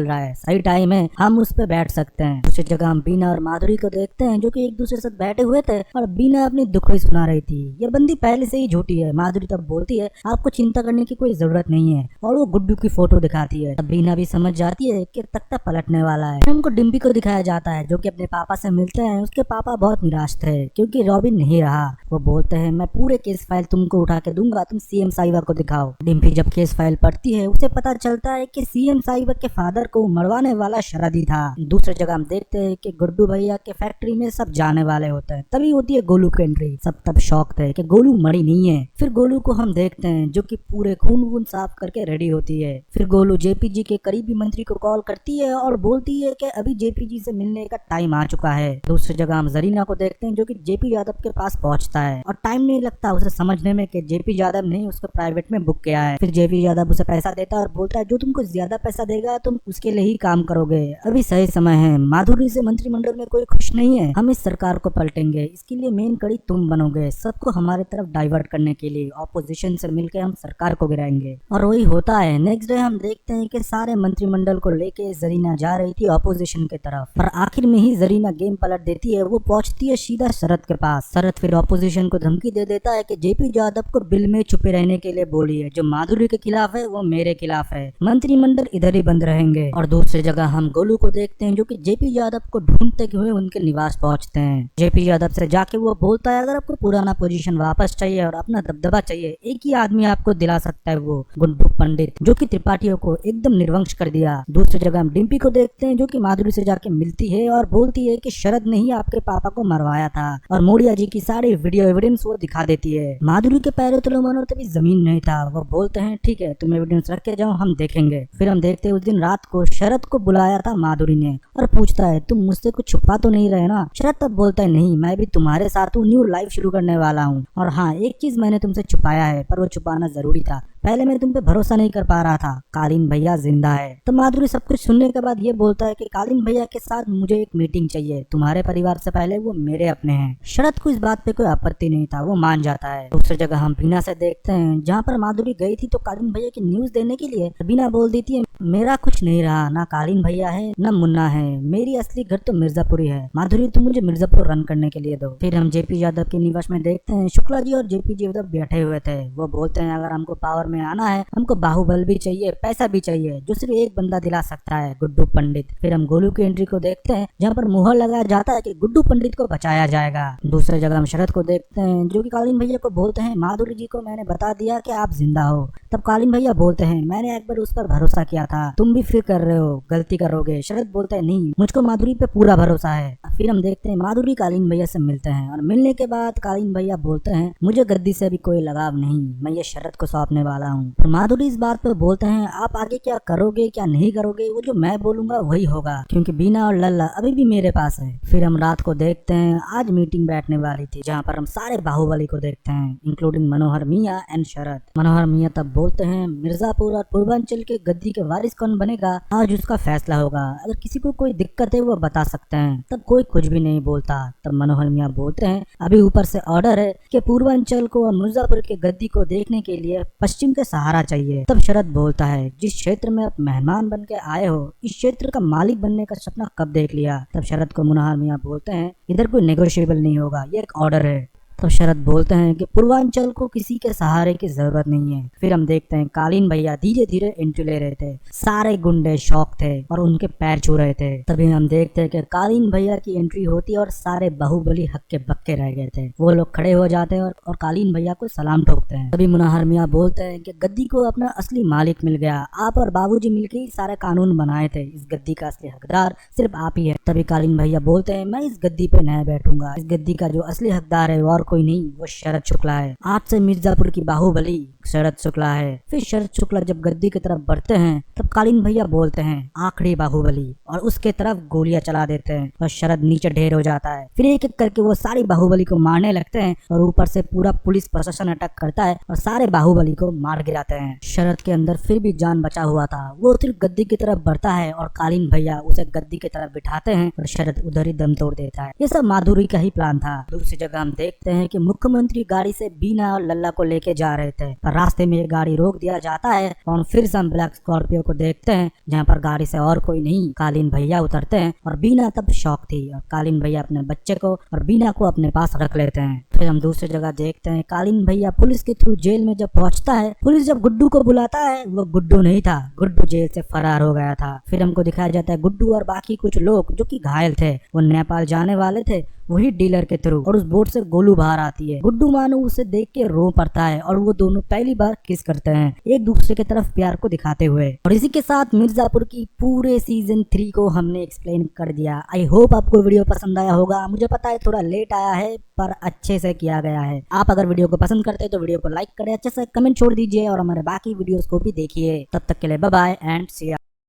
रहा है, सही टाइम है हम उस पर बैठ सकते हैं। दूसरी जगह हम बीना और माधुरी को देखते हैं जो कि एक दूसरे से बैठे हुए थे और बीना अपनी दुखड़ी सुना रही थी। ये बंदी पहले से ही झूठी है। माधुरी तब बोलती है आपको चिंता करने की कोई जरूरत नहीं है और वो गुड्डू की फोटो दिखाती है। तब बीना भी समझ जाती है कि तख्ता पलटने वाला है। हमको डिम्पी को दिखाया जाता है जो कि अपने पापा से मिलते हैं। उसके पापा बहुत निराश थे क्योंकि रॉबिन नहीं रहा। वो बोलते हैं मैं पूरे केस फाइल तुमको उठा के दूंगा, तुम सीएम साहिबा को दिखाओ। डिम्पी जब केस फाइल पढ़ती है उसे पता चलता है कि सीएम साहिबा के फादर को मरवाने वाला शरद ही था। दूसरी जगह हम देखते हैं कि गुड्डू भैया के फैक्ट्री में सब जाने वाले होते हैं, तभी होती है गोलू की एंट्री। सब तब शौक थे कि गोलू मरी नहीं है। फिर गोलू को हम देखते हैं जो कि पूरे खून वून साफ करके रेडी होती है। फिर गोलू जेपीजी के करीबी मंत्री को कॉल करती है और बोलती है कि अभी जेपीजी से मिलने का टाइम आ चुका है। दूसरी जगह हम जरीना को देखते हैं जो कि जेपी यादव के पास पहुंचता है और टाइम नहीं लगता उसे समझने में कि जेपी यादव ने उसको प्राइवेट में बुक किया है। फिर जेपी यादव उसे पैसा देता है और बोलता है जो तुमको ज्यादा पैसा देगा तुम उसके लिए ही काम करोगे, अभी सही समय है। माधुरी से मंत्रिमंडल में कोई खुश नहीं है, हम इस सरकार को पलटेंगे, इसके लिए मेन कड़ी तुम बनोगे, सबको हमारे तरफ डाइवर्ट करने के लिए ऑपोजिशन से मिलकर हम सरकार को गिराएंगे। और वही होता है। नेक्स्ट डे हम देखते हैं कि सारे मंत्रिमंडल को लेके जरीना जा रही थी ऑपोजिशन के तरफ, पर आखिर में ही जरीना गेम पलट देती है। वो पहुंचती है सीधा शरद के पास। शरद फिर ऑपोजिशन को धमकी दे देता है कि जेपी यादव को बिल में छुपे रहने के लिए बोलिए, जो माधुरी के खिलाफ है वो मेरे खिलाफ है, मंत्रिमंडल इधर ही बंद रहेंगे। और दूसरी जगह हम गोलू को देखते हैं जो कि जेपी यादव को ढूंढते हुए उनके निवास पहुंचते हैं। जेपी यादव से जाके वो बोलता है अगर आपको पुराना पोजीशन वापस चाहिए और अपना दबदबा चाहिए, एक ही आदमी आपको दिला सकता है, वो गुड्डू पंडित, जो कि त्रिपाठियों को एकदम निर्वंश कर दिया। दूसरी जगह हम डिम्पी को देखते हैं जो कि माधुरी से जाके मिलती है और बोलती है कि शरद ने ही आपके पापा को मरवाया था और मोड़िया जी की सारी वीडियो एविडेंस वो दिखा देती है। माधुरी के पैरों तले मानो तभी जमीन नहीं था। वो बोलते हैं ठीक है तुम एविडेंस रख के जाओ, हम देखेंगे। फिर हम देखते हैं उस दिन रात को शरद को बुलाया था माधुरी ने और पूछता है तुम मुझसे कुछ छुपा तो नहीं रहे ना। शरद तब बोलता है नहीं, मैं भी तुम्हारे साथ हूँ, न्यू लाइफ शुरू करने वाला हूँ, और हाँ एक चीज मैंने तुमसे छुपाया है, पर वो छुपाना जरूरी था, पहले मैं तुम पे भरोसा नहीं कर पा रहा था, कालीन भैया जिंदा है। तो माधुरी सब कुछ सुनने के बाद ये बोलता है कि कालीन भैया के साथ मुझे एक मीटिंग चाहिए, तुम्हारे परिवार से पहले वो मेरे अपने हैं। शरद को इस बात पे कोई आपत्ति नहीं था, वो मान जाता है। दूसरी जगह हम बीना से देखते हैं जहाँ पर माधुरी गई थी तो कालीन भैया की न्यूज देने के लिए। बीना बोल देती है मेरा कुछ नहीं रहा, ना कालीन भैया है ना मुन्ना है, मेरी असली घर तो मिर्जापुर ही है, माधुरी तुम मुझे मिर्जापुर रन करने के लिए दो। फिर हम जेपी यादव के निवास में देखते हैं शुक्ला जी और जेपी जी यादव बैठे हुए थे। वो बोलते हैं अगर हमको पावर में आना है, हमको बाहुबल भी चाहिए, पैसा भी चाहिए, जो सिर्फ एक बंदा दिला सकता है, गुड्डू पंडित। फिर हम गोलू की एंट्री को देखते हैं जहाँ पर मुहर लगाया जाता है कि गुड्डू पंडित को बचाया जाएगा। दूसरी जगह हम शरद को देखते हैं जो कि कालीन भैया को बोलते हैं माधुरी जी को मैंने बता दिया कि आप जिंदा हो। तब कालीन भैया बोलते हैं मैंने एक बार उस पर भरोसा किया था, तुम भी फिर कर रहे हो, गलती करोगे। शरद बोलते हैं नहीं, मुझको माधुरी पे पूरा भरोसा है। फिर हम देखते हैं माधुरी कालीन भैया से मिलते हैं और मिलने के बाद कालीन भैया बोलते हैं मुझे गद्दी से भी कोई लगाव नहीं, मैं ये शरद को सौंपने वाला हूँ। फिर माधुरी इस बात पे बोलते हैं आप आगे क्या करोगे क्या नहीं करोगे वो जो मैं बोलूंगा वही होगा, क्योंकि बीना और लल्ला अभी भी मेरे पास है। फिर हम रात को देखते हैं आज मीटिंग बैठने वाली थी जहाँ पर हम सारे बाहुबली को देखते हैं इंक्लूडिंग मनोहर मियाँ एंड शरद। मनोहर मियाँ तब बोलते हैं मिर्जापुर और पूर्वांचल के गद्दी के वारिस कौन बनेगा आज उसका फैसला होगा, अगर किसी को कोई दिक्कत है वो बता सकते हैं। तब कोई कुछ भी नहीं बोलता। तब मनोहर मियाँ बोलते हैं अभी ऊपर से ऑर्डर है कि पूर्वांचल को और मिर्जापुर के गद्दी को देखने के लिए पश्चिम के सहारा चाहिए। तब शरद बोलता है जिस क्षेत्र में आप मेहमान बन के आए हो इस क्षेत्र का मालिक बनने का सपना कब देख लिया। तब शरद को मनोहर मियाँ बोलते हैं इधर कोई नेगोशिएबल नहीं होगा, ये एक ऑर्डर है। तो शरद बोलते हैं कि पूर्वांचल को किसी के सहारे की जरूरत नहीं है। फिर हम देखते हैं कालीन भैया धीरे धीरे एंट्री ले रहे थे, सारे गुंडे शौक थे और उनके पैर छू रहे थे। तभी हम देखते हैं कि कालीन भैया की एंट्री होती है और सारे बाहुबली हक्के बक्के रह गए थे, वो लोग खड़े हो जाते हैं और कालीन भैया को सलाम ठोकते हैं। तभी मनोहर मियाँ बोलते हैं कि गद्दी को अपना असली मालिक मिल गया, आप और बाबूजी मिलकर ही सारे कानून बनाए थे, इस गद्दी का असली हकदार सिर्फ आप ही है। तभी कालीन भैया बोलते हैं मैं इस गद्दी पे नहीं बैठूंगा, इस गद्दी का जो असली हकदार है और कोई नहीं वो शरद शुक्ला है, आज से मिर्जापुर की बाहुबली शरद शुक्ला है। फिर शरद शुक्ला जब गद्दी की तरफ बढ़ते हैं तब कालीन भैया बोलते हैं आखिरी बाहुबली और उसके तरफ गोलियां चला देते हैं और शरद नीचे ढेर हो जाता है। फिर एक एक करके वो सारी बाहुबली को मारने लगते हैं और ऊपर से पूरा पुलिस प्रशासन अटैक करता है और सारे बाहुबली को मार गिराते हैं। शरद के अंदर फिर भी जान बचा हुआ था, वो सिर्फ गद्दी की तरफ बढ़ता है और कालीन भैया उसे गद्दी की तरफ बिठाते हैं और शरद उधर ही दम तोड़ देता है। ये सब माधुरी का ही प्लान था। दूसरी जगह हम देखते हैं कि मुख्यमंत्री गाड़ी से बीना और लल्ला को लेके जा रहे थे, पर रास्ते में एक गाड़ी रोक दिया जाता है और फिर से हम ब्लैक स्कॉर्पियो को देखते हैं जहाँ पर गाड़ी से और कोई नहीं कालीन भैया उतरते हैं और बीना तब शौक थी और कालीन भैया अपने बच्चे को और बीना को अपने पास रख लेते हैं। फिर हम दूसरी जगह देखते हैं कालीन भैया पुलिस के थ्रू जेल में जब पहुंचता है, पुलिस जब गुड्डू को बुलाता है वो गुड्डू नहीं था, गुड्डू जेल से फरार हो गया था। फिर हमको दिखाया जाता है गुड्डू और बाकी कुछ लोग जो कि घायल थे वो नेपाल जाने वाले थे वही डीलर के थ्रू, और उस बोट से गोलू बाहर आती है। गुड्डू मानो उसे देख के रो पड़ता है और वो दोनों पहली बार किस करते हैं एक दूसरे की तरफ प्यार को दिखाते हुए। और इसी के साथ मिर्जापुर की पूरे सीजन 3 को हमने एक्सप्लेन कर दिया। आई होप आपको वीडियो पसंद आया होगा, मुझे पता है थोड़ा लेट आया है पर अच्छे से किया गया है। आप अगर वीडियो को पसंद करते हैं तो वीडियो को लाइक करें, अच्छे से कमेंट छोड़ दीजिए और हमारे बाकी वीडियोस को भी देखिए। तब तक के लिए bye bye and see you.